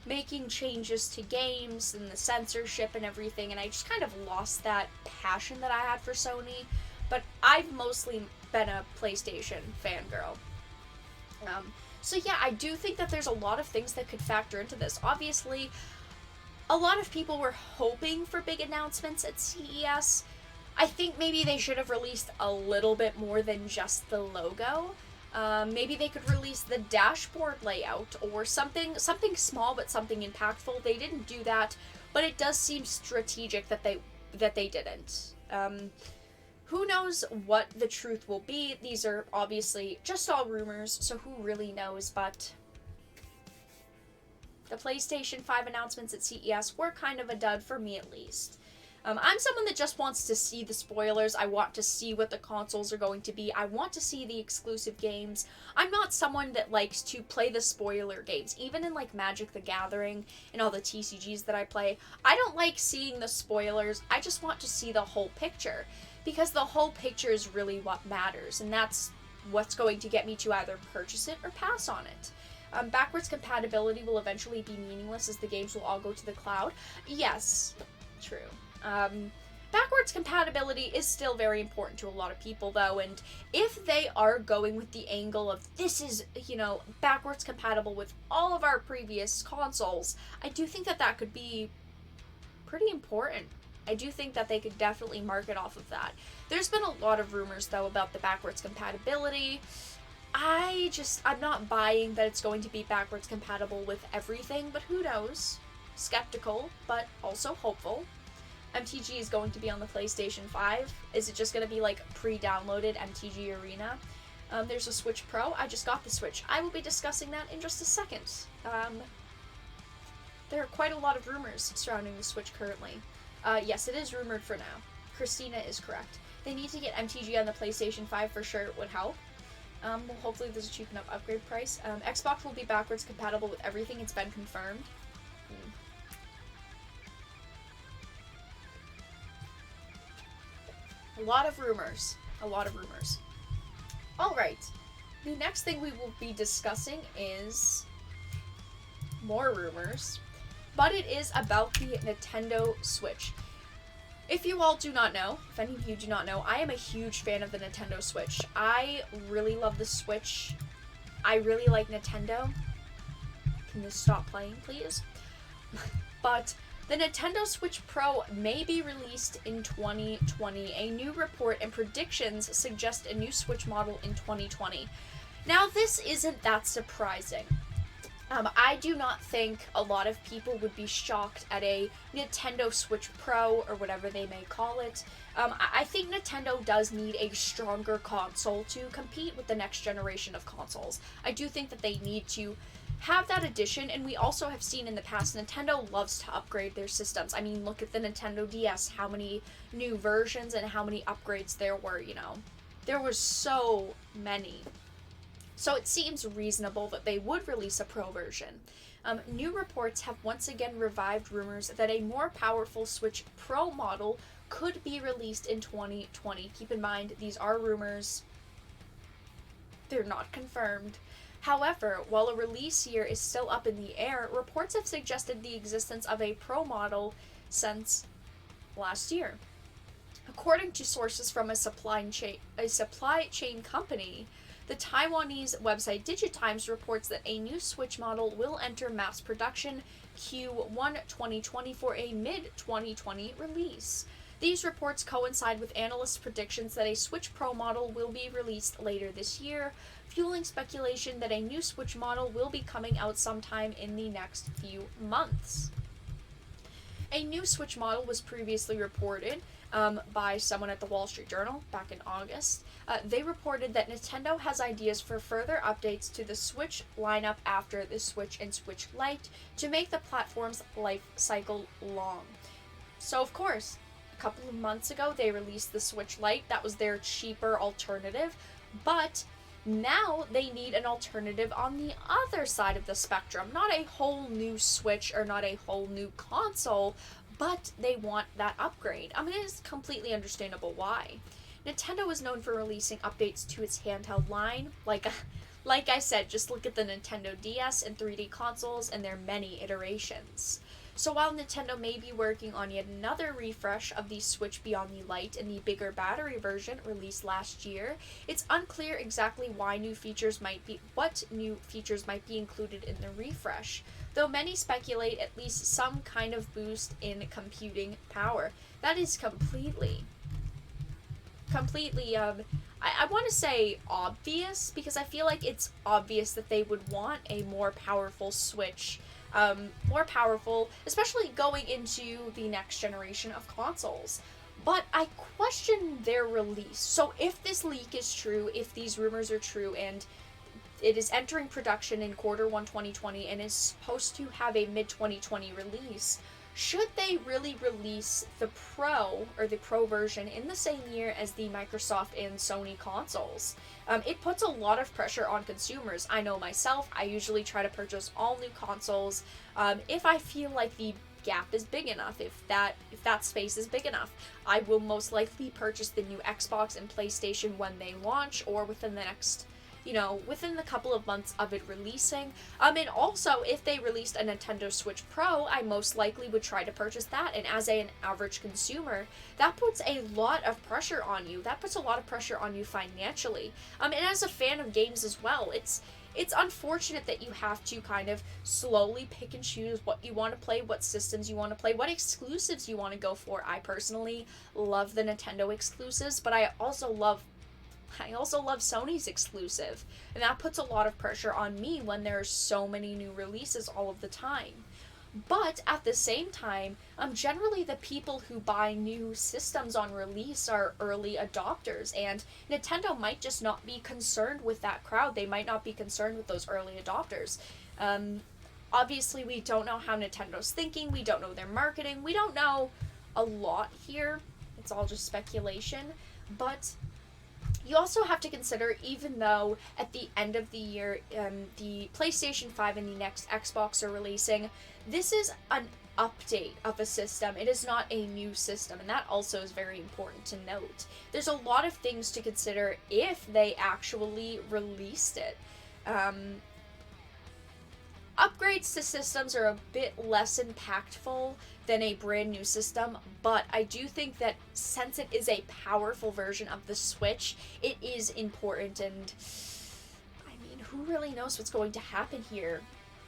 making changes to games and the censorship and everything, and I just kind of lost that passion that I had for Sony. But I've mostly been a PlayStation fangirl. So yeah, I do think that there's a lot of things that could factor into this. Obviously, a lot of people were hoping for big announcements at CES. I think maybe they should have released a little bit more than just the logo. Maybe they could release the dashboard layout or something small but something impactful. They didn't do that, but it does seem strategic that they didn't. Who knows what the truth will be? These are obviously just all rumors, so who really knows? But the PlayStation 5 announcements at CES were kind of a dud for me, at least. I'm someone that just wants to see the spoilers. I want to see what the consoles are going to be. I want to see the exclusive games. I'm not someone that likes to play the spoiler games. Even in like Magic the Gathering and all the TCGs that I play, I don't like seeing the spoilers. I just want to see the whole picture. Because the whole picture is really what matters. And that's what's going to get me to either purchase it or pass on it. Backwards compatibility will eventually be meaningless as the games will all go to the cloud. Yes, true. Backwards compatibility is still very important to a lot of people, though, and if they are going with the angle of this is, backwards compatible with all of our previous consoles, I do think that could be pretty important. I do think that they could definitely market off of that. There's been a lot of rumors, though, about the backwards compatibility. I'm not buying that it's going to be backwards compatible with everything, but who knows? Skeptical, but also hopeful. MTG is going to be on the PlayStation 5. Is it just going to be like pre-downloaded MTG Arena? There's a Switch Pro. I just got the Switch. I will be discussing that in just a second. There are quite a lot of rumors surrounding the Switch currently. Yes, it is rumored for now. Christina is correct. They need to get MTG on the PlayStation 5 for sure. It would help. Well, hopefully there's a cheap enough upgrade price. Xbox will be backwards compatible with everything. It's been confirmed. A lot of rumors. Alright. The next thing we will be discussing is more rumors, but it is about the Nintendo Switch. If you all do not know, if any of you do not know, I am a huge fan of the Nintendo Switch. I really love the Switch. I really like Nintendo. Can you stop playing, please? But the Nintendo Switch Pro may be released in 2020. A new report and predictions suggest a new Switch model in 2020. Now, this isn't that surprising. I do not think a lot of people would be shocked at a Nintendo Switch Pro, or whatever they may call it. I think Nintendo does need a stronger console to compete with the next generation of consoles. I do think that they need to have that addition, and we also have seen in the past Nintendo loves to upgrade their systems. I mean, look at the Nintendo DS, how many new versions and how many upgrades there were, There were so many. So it seems reasonable that they would release a Pro version. New reports have once again revived rumors that a more powerful Switch Pro model could be released in 2020. Keep in mind, these are rumors. They're not confirmed. However, while a release year is still up in the air, reports have suggested the existence of a Pro model since last year. According to sources from a supply chain company, the Taiwanese website Digitimes reports that a new Switch model will enter mass production Q1 2020 for a mid-2020 release. These reports coincide with analysts' predictions that a Switch Pro model will be released later this year, fueling speculation that a new Switch model will be coming out sometime in the next few months. A new Switch model was previously reported by someone at the Wall Street Journal back in August. They reported that Nintendo has ideas for further updates to the Switch lineup after the Switch and Switch Lite to make the platform's life cycle long. So, of course, a couple of months ago they released the Switch Lite. That was their cheaper alternative, but now they need an alternative on the other side of the spectrum. Not a whole new Switch or not a whole new console, but they want that upgrade. I mean, it is completely understandable why. Nintendo is known for releasing updates to its handheld line. Like I said, just look at the Nintendo DS and 3D consoles and their many iterations. So while Nintendo may be working on yet another refresh of the Switch beyond the Lite and the bigger battery version released last year, it's unclear exactly what new features might be included in the refresh, though many speculate at least some kind of boost in computing power. That is completely I want to say obvious, because I feel like it's obvious that they would want a more powerful Switch, more powerful, especially going into the next generation of consoles. But I question their release. So if this leak is true, if these rumors are true, and it is entering production in Q1 2020 and is supposed to have a mid-2020 release, should they really release the Pro, or the Pro version, in the same year as the Microsoft and Sony consoles? It puts a lot of pressure on consumers. I know myself, I usually try to purchase all new consoles if I feel like the gap is big enough, if that space is big enough. I will most likely purchase the new Xbox and PlayStation when they launch, or within the next, within the couple of months of it releasing. And also, if they released a Nintendo Switch Pro, I most likely would try to purchase that. And as an average consumer, that puts a lot of pressure on you. That puts a lot of pressure on you financially. And as a fan of games as well, it's unfortunate that you have to kind of slowly pick and choose what you want to play, what systems you want to play, what exclusives you want to go for. I personally love the Nintendo exclusives, but I also love Sony's exclusive, and that puts a lot of pressure on me when there are so many new releases all of the time. But at the same time, generally the people who buy new systems on release are early adopters, and Nintendo might just not be concerned with that crowd. They might not be concerned with those early adopters. Obviously, we don't know how Nintendo's thinking. We don't know their marketing. We don't know a lot here. It's all just speculation. But you also have to consider, even though at the end of the year, the PlayStation 5 and the next Xbox are releasing, this is an update of a system. It is not a new system, and that also is very important to note. There's a lot of things to consider if they actually released it. Upgrades to systems are a bit less impactful than a brand new system, but I do think that since it is a powerful version of the Switch, it is important. And I mean, who really knows what's going to happen here?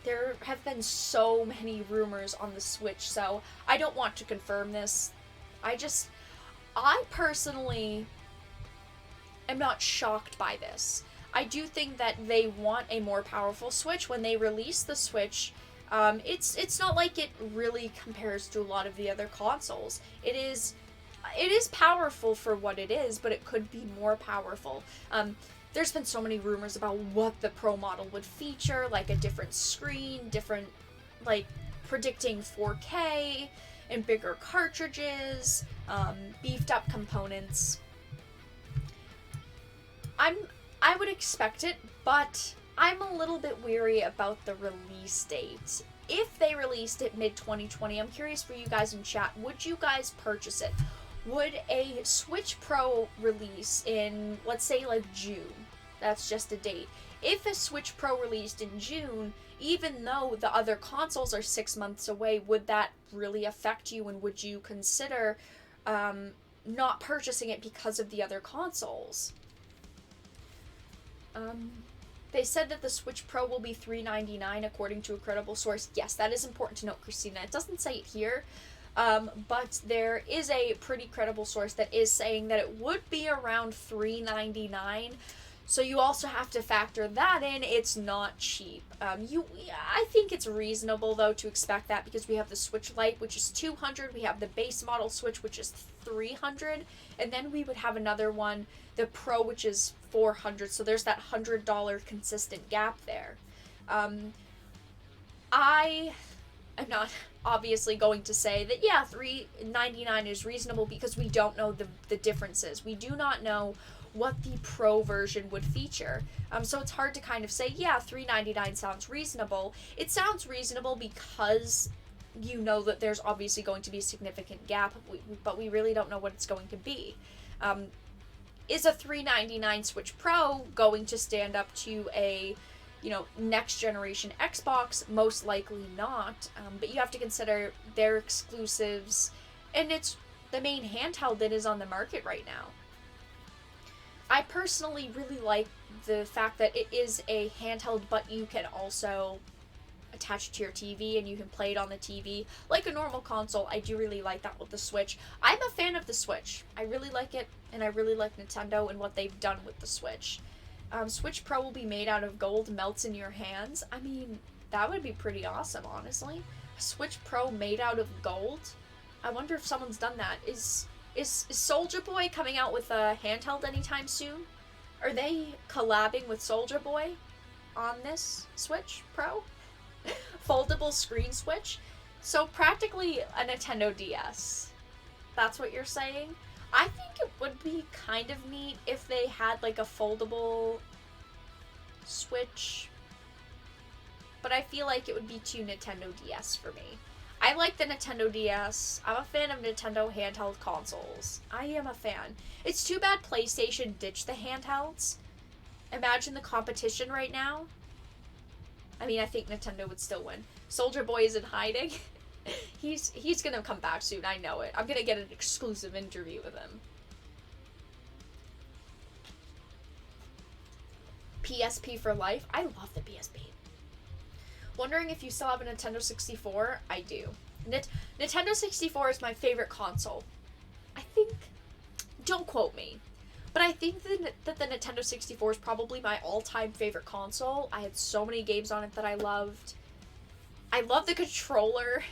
There have been so many rumors on the Switch, so I don't want to confirm this. I personally am not shocked by this. I do think that they want a more powerful Switch. When they release the Switch, it's not like it really compares to a lot of the other consoles. It is powerful for what it is, but it could be more powerful. There's been so many rumors about what the Pro model would feature, like a different screen, like predicting 4K and bigger cartridges, beefed up components. I would expect it, but I'm a little bit weary about the release date. If they released it mid-2020, I'm curious for you guys in chat, would you guys purchase it? Would a Switch Pro release in, let's say, like June? That's just a date. If a Switch Pro released in June, even though the other consoles are 6 months away, would that really affect you, and would you consider not purchasing it because of the other consoles? They said that the Switch Pro will be $399 according to a credible source. Yes, that is important to note, Christina. It doesn't say it here, but there is a pretty credible source that is saying that it would be around $399. So you also have to factor that in. It's not cheap. I think it's reasonable, though, to expect that, because we have the Switch Lite, which is $200. We have the base model Switch, which is $300. And then we would have another one, the Pro, which is $400. So there's that $100 consistent gap there. I am not obviously going to say that, yeah, $399 is reasonable, because we don't know the differences. We do not know what the Pro version would feature. So it's hard to kind of say, yeah, $399 sounds reasonable. It sounds reasonable because you know that there's obviously going to be a significant gap, but we really don't know what it's going to be. Is a $399 Switch Pro going to stand up to a, next generation Xbox? Most likely not. But you have to consider their exclusives, and it's the main handheld that is on the market right now. I personally really like the fact that it is a handheld, but you can also attached to your TV and you can play it on the TV like a normal console. I do really like that with the Switch. I'm a fan of the Switch. I really like it, and I really like Nintendo and what they've done with the Switch. Switch Pro will be made out of gold, melts in your hands. I mean, that would be pretty awesome, honestly. A Switch Pro made out of gold? I wonder if someone's done that. Is Soulja Boy coming out with a handheld anytime soon? Are they collabing with Soulja Boy on this Switch Pro? Foldable screen Switch? So practically a Nintendo DS. That's what you're saying? I think it would be kind of neat if they had like a foldable Switch, but I feel like it would be too Nintendo DS for me. I like the Nintendo DS. I'm a fan of Nintendo handheld consoles. I am a fan. It's too bad PlayStation ditched the handhelds. Imagine the competition right now. I mean, I think Nintendo would still win. Soulja Boy is in hiding. He's gonna come back soon, I know it. I'm gonna get an exclusive interview with him. PSP for life? I love the PSP. Wondering if you still have a Nintendo 64? I do. Nintendo 64 is my favorite console. I think, don't quote me, but I think that the Nintendo 64 is probably my all-time favorite console. I had so many games on it that I loved. I love the controller.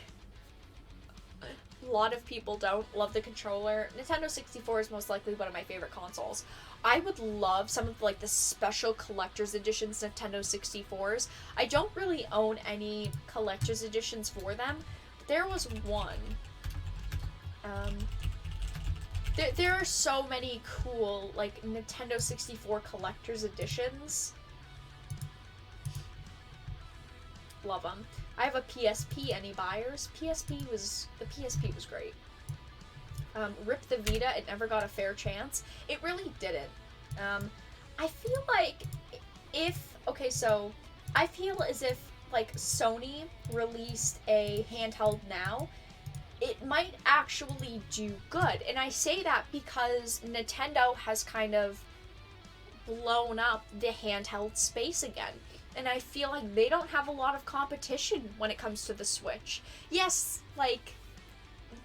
A lot of people don't love the controller. Nintendo 64 is most likely one of my favorite consoles. I would love some of like the special collector's editions Nintendo 64s. I don't really own any collector's editions for them, but there was one. There are so many cool like Nintendo 64 collector's editions. Love them. I have a PSP. Any buyers? The PSP was great. Rip the Vita. It never got a fair chance. It really didn't. I feel like I feel as if like Sony released a handheld now, it might actually do good. And I say that because Nintendo has kind of blown up the handheld space again. And I feel like they don't have a lot of competition when it comes to the Switch. Yes, like,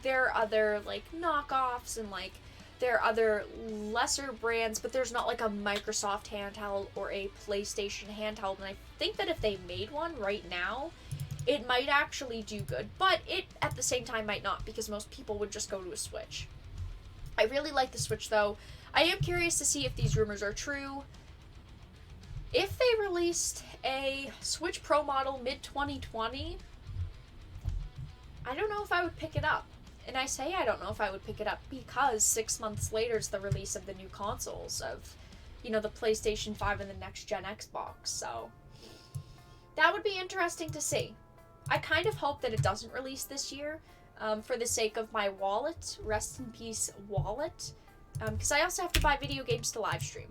there are other, like, knockoffs and, like, there are other lesser brands, but there's not, like, a Microsoft handheld or a PlayStation handheld. And I think that if they made one right now, it might actually do good. But it, at the same time, might not, because most people would just go to a Switch. I really like the Switch, though. I am curious to see if these rumors are true. If they released a Switch Pro model mid-2020, I don't know if I would pick it up. And I say I don't know if I would pick it up because 6 months later is the release of the new consoles of, you know, the PlayStation 5 and the next-gen Xbox. So that would be interesting to see. I kind of hope that it doesn't release this year for the sake of my wallet. Rest in peace, wallet. Because I also have to buy video games to live stream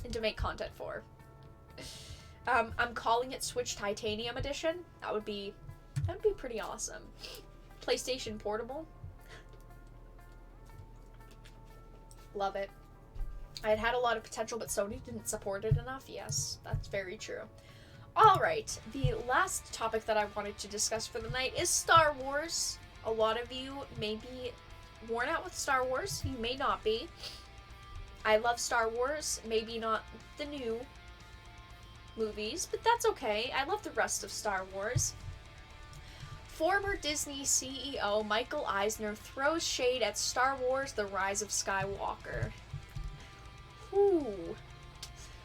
and to make content for. I'm calling it Switch Titanium Edition. That would be pretty awesome. PlayStation Portable. Love it. I had a lot of potential, but Sony didn't support it enough. Yes, that's very true. Alright, the last topic that I wanted to discuss for the night is Star Wars. A lot of you may be worn out with Star Wars. You may not be. I love Star Wars. Maybe not the new movies, but that's okay. I love the rest of Star Wars. Former Disney CEO Michael Eisner throws shade at Star Wars: The Rise of Skywalker. Ooh.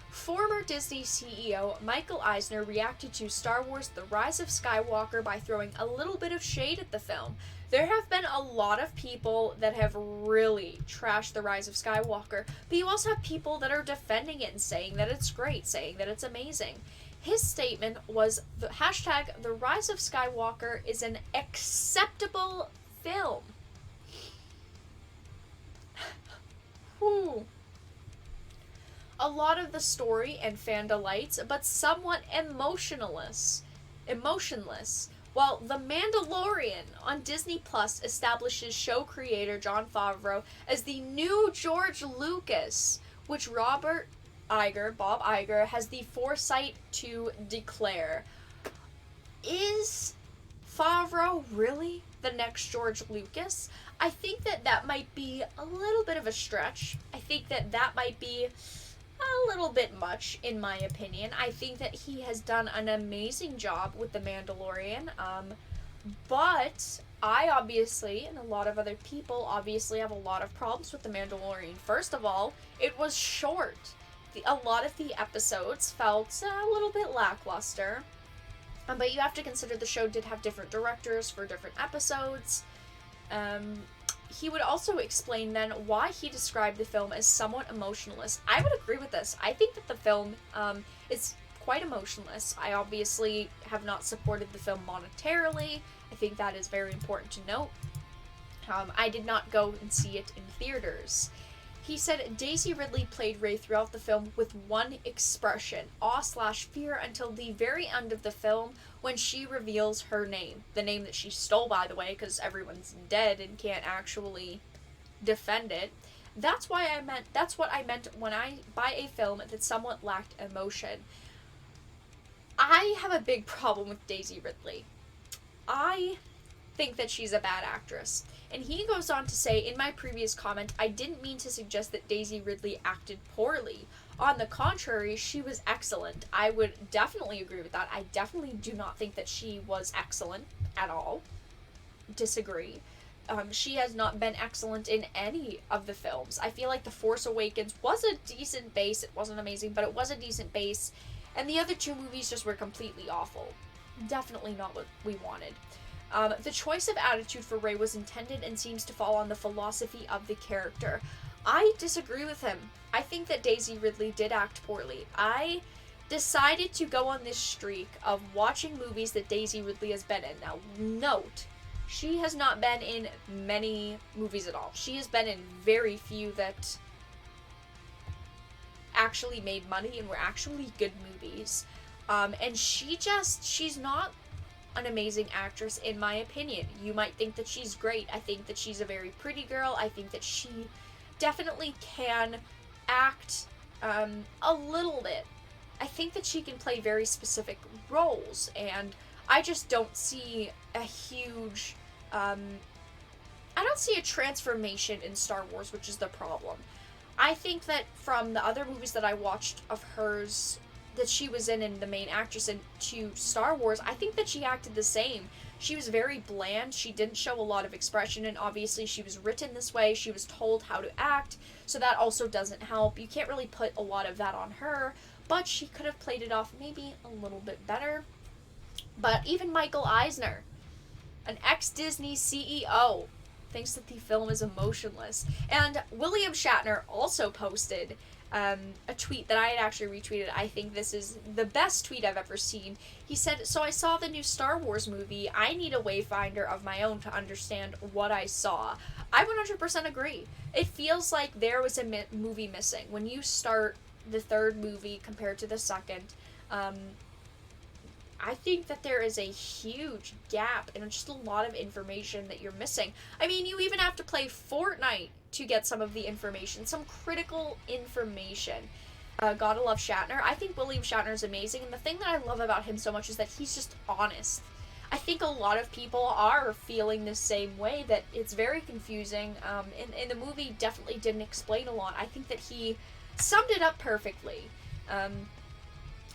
Former Disney CEO Michael Eisner reacted to Star Wars: The Rise of Skywalker by throwing a little bit of shade at the film. There have been a lot of people that have really trashed The Rise of Skywalker, but you also have people that are defending it and saying that it's great, saying that it's amazing. His statement was, the hashtag The Rise of Skywalker is an acceptable film. Whew. A lot of the story and fan delights, but somewhat emotionless. While The Mandalorian on Disney Plus establishes show creator Jon Favreau as the new George Lucas, which Bob Iger, has the foresight to declare. is Favreau really the next George Lucas? I think that might be a little bit of a stretch. I think that might be a little bit much, in my opinion. I think that he has done an amazing job with The Mandalorian, but I obviously, and a lot of other people obviously, have a lot of problems with The Mandalorian. First of all, it was short. A lot of the episodes felt a little bit lackluster. But you have to consider the show did have different directors for different episodes. He would also explain then why he described the film as somewhat emotionless. I would agree with this. I think that the film is quite emotionless. I obviously have not supported the film monetarily. I think that is very important to note. I did not go and see it in theaters. He said Daisy Ridley played Rey throughout the film with one expression, awe/fear, until the very end of the film when she reveals her name. The name that she stole, by the way, because everyone's dead and can't actually defend it. That's what I meant when by a film that somewhat lacked emotion. I have a big problem with Daisy Ridley. I think that she's a bad actress. And he goes on to say, in my previous comment, I didn't mean to suggest that Daisy Ridley acted poorly. On the contrary, she was excellent. I would definitely agree with that. I definitely do not think that she was excellent at all. Disagree. She has not been excellent in any of the films. I feel like The Force Awakens was a decent base. It wasn't amazing, but it was a decent base. And the other two movies just were completely awful. Definitely not what we wanted. The choice of attitude for Rey was intended and seems to fall on the philosophy of the character. I disagree with him. I think that Daisy Ridley did act poorly. I decided to go on this streak of watching movies that Daisy Ridley has been in. Now, note, she has not been in many movies at all. She has been in very few that actually made money and were actually good movies. And she's not an amazing actress, in my opinion. You might think that she's great. I think that she's a very pretty girl. I think that she definitely can act a little bit. I think that she can play very specific roles, and I just don't see a huge I don't see a transformation in Star Wars, which is the problem. I think that from the other movies that I watched of hers that she was in and the main actress into Star Wars, I think that she acted the same. She was very bland. She didn't show a lot of expression, and obviously she was written this way. She was told how to act, so that also doesn't help. You can't really put a lot of that on her, but she could have played it off maybe a little bit better. But even Michael Eisner, an ex-Disney CEO, thinks that the film is emotionless. And William Shatner also posted a tweet that I had actually retweeted. I think this is the best tweet I've ever seen. He said, "So I saw the new Star Wars movie. I need a wayfinder of my own to understand what I saw." I 100% agree. It feels like there was a movie missing. When you start the third movie compared to the second, I think that there is a huge gap and just a lot of information that you're missing. I mean, you even have to play Fortnite to get some of the information, some critical information. Gotta love Shatner. I think William Shatner is amazing, and the thing that I love about him so much is that he's just honest. I think a lot of people are feeling the same way, that it's very confusing, and the movie definitely didn't explain a lot. I think that he summed it up perfectly.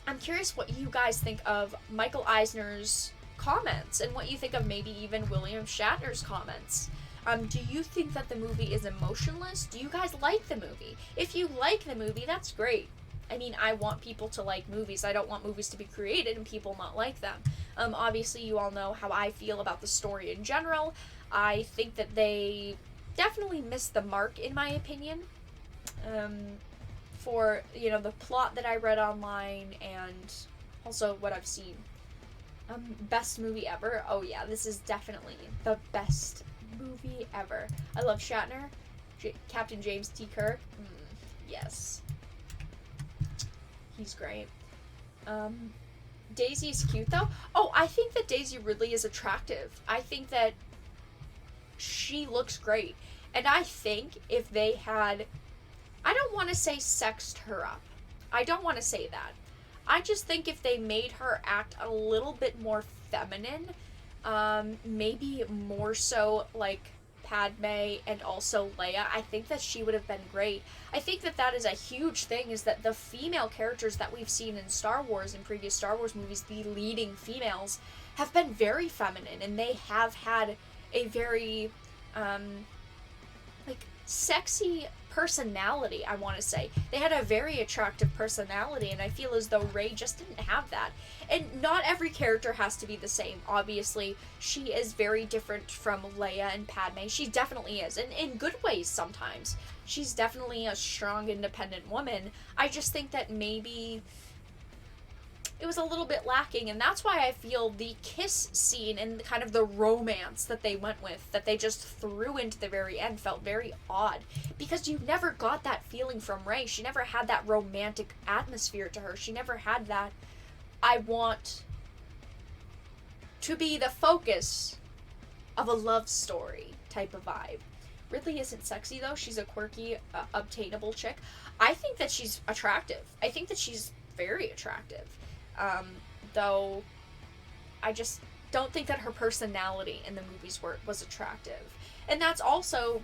I'm curious what you guys think of Michael Eisner's comments, and what you think of maybe even William Shatner's comments. Do you think that the movie is emotionless? Do you guys like the movie? If you like the movie, that's great. I mean, I want people to like movies. I don't want movies to be created and people not like them. Obviously, you all know how I feel about the story in general. I think that they definitely missed the mark, in my opinion. For, the plot that I read online and also what I've seen. Best movie ever? Oh yeah, this is definitely the best movie ever. I love Shatner. Captain James T. Kirk. Yes. He's great. Daisy's cute though. Oh, I think that Daisy Ridley is attractive. I think that she looks great. And I think if they had, I don't want to say sexed her up. I don't want to say that. I just think if they made her act a little bit more feminine, maybe more so like Padme and also Leia, I think that she would have been great. I think that that is a huge thing, is that the female characters that we've seen in Star Wars, in previous Star Wars movies, the leading females, have been very feminine, and they have had a very, like, sexy personality, I want to say. They had a very attractive personality, and I feel as though Rey just didn't have that. And not every character has to be the same. Obviously, she is very different from Leia and Padme. She definitely is, and in good ways sometimes. She's definitely a strong, independent woman. I just think that maybe it was a little bit lacking, and that's why I feel the kiss scene and kind of the romance that they went with, that they just threw into the very end, felt very odd, because you never got that feeling from Rey. She never had that romantic atmosphere to her. She never had that, I want to be the focus of a love story type of vibe. Ridley isn't sexy, though. She's a quirky, obtainable chick. I think that she's attractive. I think that she's very attractive. Though I just don't think that her personality in the movies was attractive. And that's also,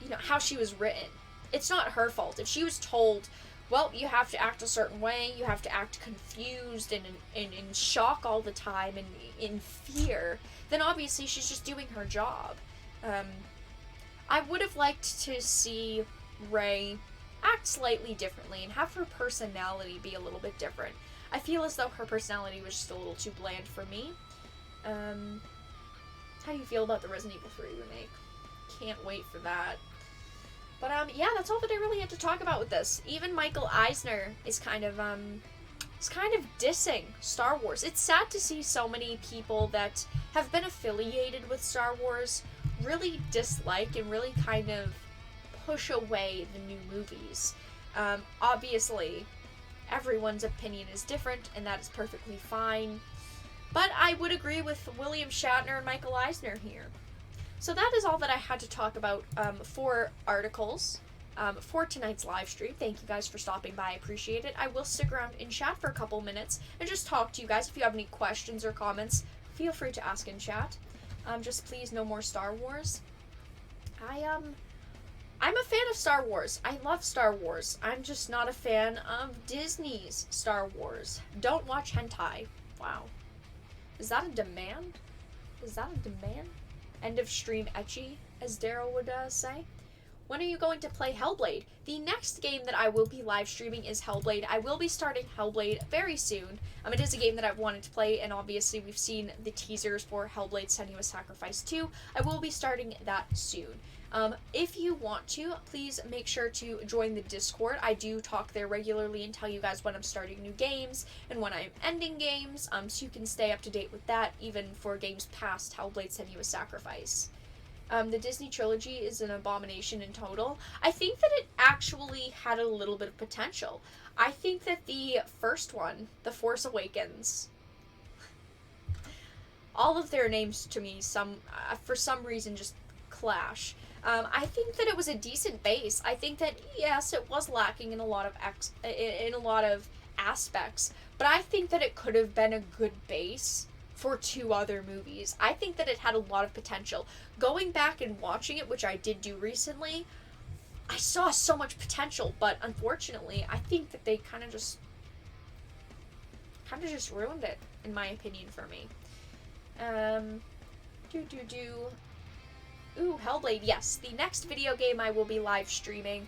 you know, how she was written. It's not her fault. If she was told, well, you have to act a certain way, you have to act confused and in shock all the time and in fear, then obviously she's just doing her job. I would have liked to see Rey act slightly differently and have her personality be a little bit different. I feel as though her personality was just a little too bland for me. How do you feel about the Resident Evil 3 remake? Can't wait for that. But, yeah, that's all that I really had to talk about with this. Even Michael Eisner is kind of dissing Star Wars. It's sad to see so many people that have been affiliated with Star Wars really dislike and really kind of push away the new movies. Obviously, everyone's opinion is different, and that is perfectly fine. But I would agree with William Shatner and Michael Eisner here. So that is all that I had to talk about for articles for tonight's live stream. Thank you guys for stopping by. I appreciate it. I will stick around in chat for a couple minutes and just talk to you guys. If you have any questions or comments, feel free to ask in chat. Just please, no more Star Wars. I'm a fan of Star Wars. I love Star Wars. I'm just not a fan of Disney's Star Wars. Don't watch hentai. Wow. Is that a demand? Is that a demand? End of stream ecchi, as Daryl would say. When are you going to play Hellblade? The next game that I will be live streaming is Hellblade. I will be starting Hellblade very soon. It is a game that I've wanted to play, and obviously we've seen the teasers for Hellblade: Senua's Sacrifice 2. I will be starting that soon. If you want to, please make sure to join the Discord. I do talk there regularly and tell you guys when I'm starting new games and when I'm ending games, so you can stay up to date with that, even for games past Hellblade: Senua's Sacrifice. The Disney trilogy is an abomination in total. I think that it actually had a little bit of potential. I think that the first one, The Force Awakens, all of their names to me, for some reason, just clash. I think that it was a decent base. I think that, yes, it was lacking in a lot of aspects, but I think that it could have been a good base for 2 other movies. I think that it had a lot of potential. Going back and watching it, which I did do recently, I saw so much potential, but unfortunately, I think that they kind of just ruined it, in my opinion, for me. Ooh, Hellblade, yes. The next video game I will be live streaming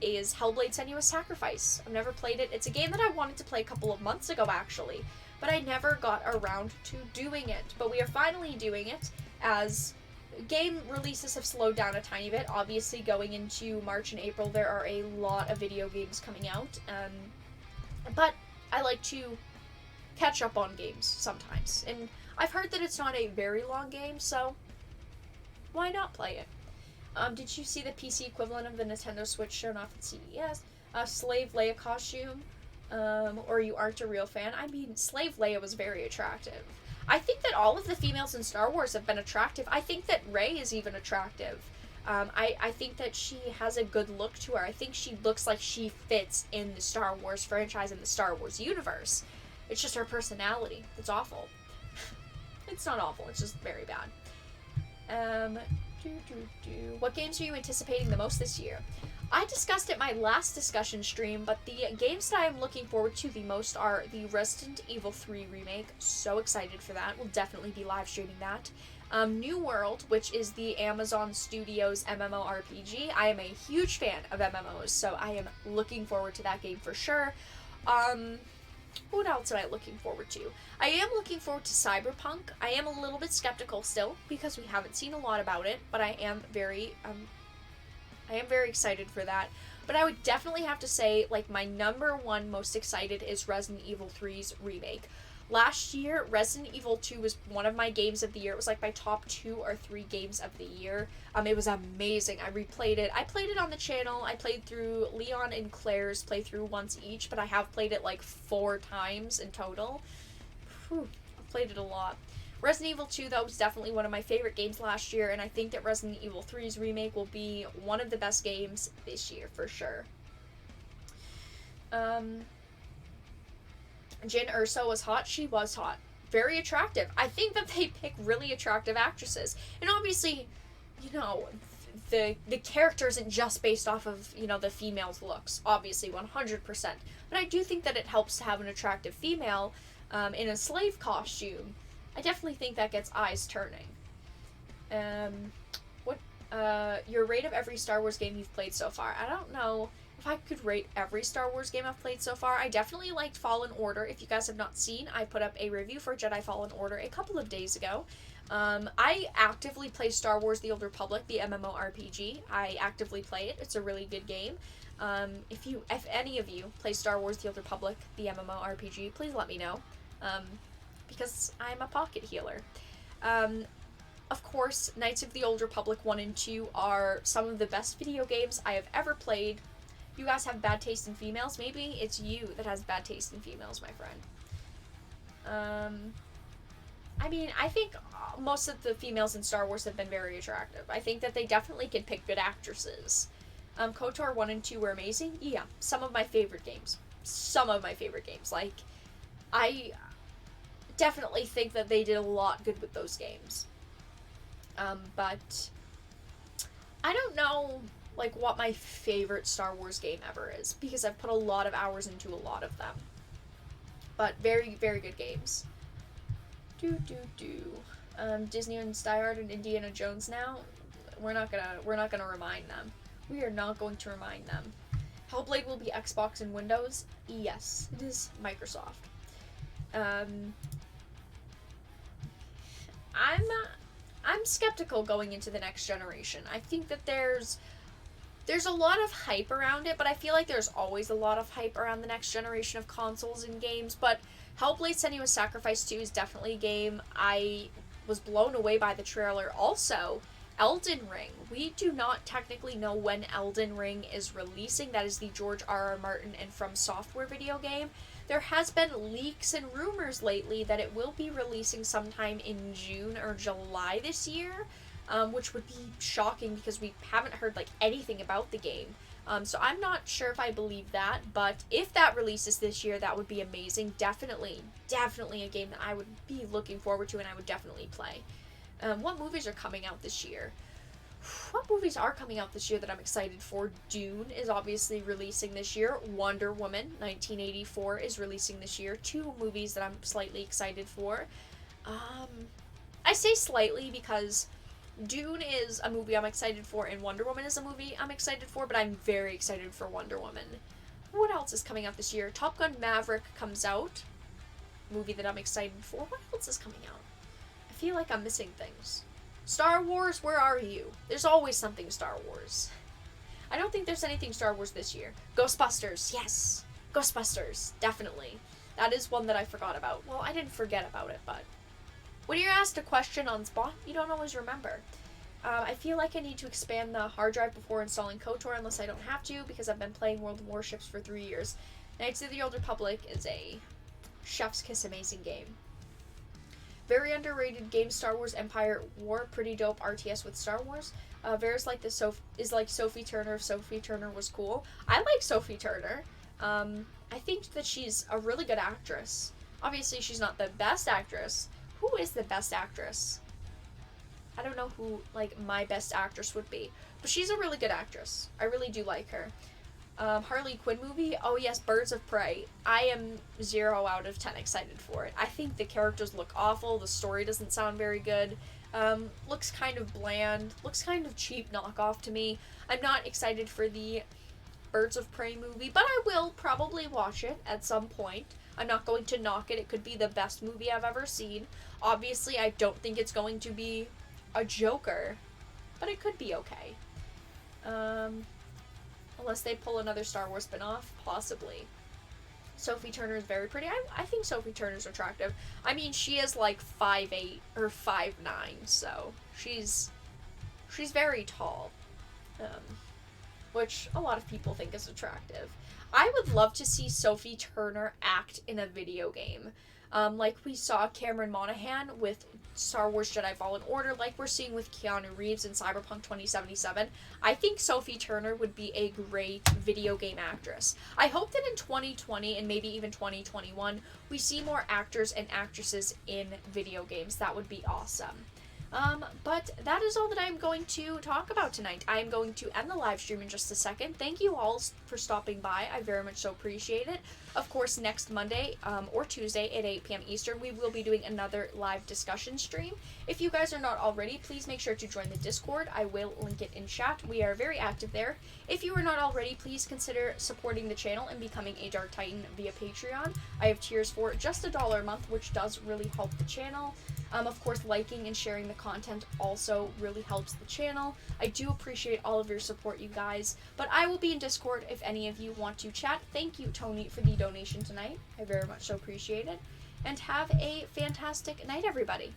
is Hellblade: Senua's Sacrifice. I've never played it. It's a game that I wanted to play a couple of months ago, actually, but I never got around to doing it. But we are finally doing it, as game releases have slowed down a tiny bit. Obviously, going into March and April, there are a lot of video games coming out, but I like to catch up on games sometimes. And I've heard that it's not a very long game, so why not play it? Did you see the PC equivalent of the Nintendo Switch shown off at CES? Slave Leia costume, or you aren't a real fan? I mean, Slave Leia was very attractive. I think that all of the females in Star Wars have been attractive. I think that Rey is even attractive. I think that she has a good look to her. I think she looks like she fits in the Star Wars franchise and the Star Wars universe. It's just her personality. It's awful. It's not awful. It's just very bad. What games are you anticipating the most this year? I discussed it my last discussion stream, but the games that I'm looking forward to the most are the Resident Evil 3 remake. So excited for that. We'll definitely be live streaming that. New World, which is the Amazon Studios MMORPG. I am a huge fan of MMOs, so I am looking forward to that game for sure. What else am I looking forward to? I am looking forward to Cyberpunk. I am a little bit skeptical still because we haven't seen a lot about it, but I am very excited for that. But I would definitely have to say, like, my number one most excited is Resident Evil 3's remake. Last year, Resident Evil 2 was one of my games of the year. It was like my top 2 or 3 games of the year. It was amazing. I replayed it. I played it on the channel. I played through Leon and Claire's playthrough once each, but I have played it like 4 times in total. I've played it a lot. Resident Evil 2, though, was definitely one of my favorite games last year, and I think that Resident Evil 3's remake will be one of the best games this year, for sure. Jin Erso was hot. She was hot. Very attractive. I think that they pick really attractive actresses. And obviously, you know, the character isn't just based off of, you know, the female's looks. Obviously, 100%. But I do think that it helps to have an attractive female in a slave costume. I definitely think that gets eyes turning. Your rate of every Star Wars game you've played so far? I don't know if I could rate every Star Wars game I've played so far. I definitely liked Fallen Order. If you guys have not seen, I put up a review for Jedi Fallen Order a couple of days ago. I actively play Star Wars The Old Republic, the MMORPG. I actively play it. It's a really good game. If any of you play Star Wars The Old Republic, the MMORPG, please let me know. Because I'm a pocket healer. Of course, Knights of the Old Republic 1 and 2 are some of the best video games I have ever played. You guys have bad taste in females? Maybe it's you that has bad taste in females, my friend. I mean, I think most of the females in Star Wars have been very attractive. I think that they definitely can pick good actresses. KOTOR 1 and 2 were amazing. Yeah, some of my favorite games. Like, I definitely think that they did a lot good with those games. But I don't know, like, what my favorite Star Wars game ever is, because I've put a lot of hours into a lot of them. But very, very good games. Disney owns Die Hard and Indiana Jones now. We're not gonna remind them. We are not going to remind them. Hellblade will be Xbox and Windows. Yes, it is Microsoft. I'm skeptical going into the next generation. I think that there's a lot of hype around it, but I feel like there's always a lot of hype around the next generation of consoles and games. But Hellblade: Senua's Sacrifice 2 is definitely a game I was blown away by the trailer. Also, Elden Ring. We do not technically know when Elden Ring is releasing. That is the George R.R. Martin and From Software video game. There has been leaks and rumors lately that it will be releasing sometime in June or July this year, which would be shocking because we haven't heard like anything about the game. So I'm not sure if I believe that, but if that releases this year, that would be amazing. Definitely a game that I would be looking forward to and I would definitely play. What movies are coming out this year? What movies are coming out this year that I'm excited for? Dune is obviously releasing this year. Wonder Woman 1984 is releasing this year. 2 movies that I'm slightly excited for. I say slightly because Dune is a movie I'm excited for and Wonder Woman is a movie I'm excited for, but I'm very excited for Wonder Woman. What else is coming out this year? Top Gun Maverick comes out. Movie that I'm excited for. What else is coming out? I feel like I'm missing things. Star Wars, where are you? There's always something Star Wars. I don't think there's anything Star Wars this year. Ghostbusters, yes. Ghostbusters, definitely. That is one that I forgot about. Well, I didn't forget about it, but when you're asked a question on spot, you don't always remember. I feel like I need to expand the hard drive before installing KOTOR unless I don't have to, because I've been playing World of Warships for 3 years. Knights of the Old Republic is a chef's kiss amazing game. Very underrated game, Star Wars Empire War. Pretty dope RTS with Star Wars. Vara's like is like Sophie Turner if Sophie Turner was cool. I like Sophie Turner. I think that she's a really good actress. Obviously, she's not the best actress. Who is the best actress? I don't know who, like, my best actress would be. But she's a really good actress. I really do like her. Harley Quinn movie? Oh, yes, Birds of Prey. I am 0 out of 10 excited for it. I think the characters look awful. The story doesn't sound very good. Looks kind of bland. Looks kind of cheap knockoff to me. I'm not excited for the Birds of Prey movie, but I will probably watch it at some point. I'm not going to knock it. It could be the best movie I've ever seen. Obviously, I don't think it's going to be a Joker, but it could be okay. Unless they pull another Star Wars spinoff, possibly. Sophie Turner is very pretty. I think Sophie Turner's attractive. I mean, she is like 5'8" or 5'9", so she's very tall, which a lot of people think is attractive. I would love to see Sophie Turner act in a video game. Like we saw Cameron Monaghan with Star Wars Jedi Fallen Order, like we're seeing with Keanu Reeves in Cyberpunk 2077. I think Sophie Turner would be a great video game actress. I hope that in 2020 and maybe even 2021, we see more actors and actresses in video games. That would be awesome. But that is all that I'm going to talk about tonight. I am going to end the live stream in just a second. Thank you all for stopping by. I very much so appreciate it. Of course, next Monday or Tuesday at 8 p.m. Eastern, we will be doing another live discussion stream. If you guys are not already, please make sure to join the Discord. I will link it in chat. We are very active there. If you are not already, please consider supporting the channel and becoming a Dark Titan via Patreon. I have tiers for just $1 a month, which does really help the channel. Of course, liking and sharing the content also really helps the channel. I do appreciate all of your support, you guys. But I will be in Discord if any of you want to chat. Thank you, Tony, for the donation tonight. I very much so appreciate it. And have a fantastic night, everybody.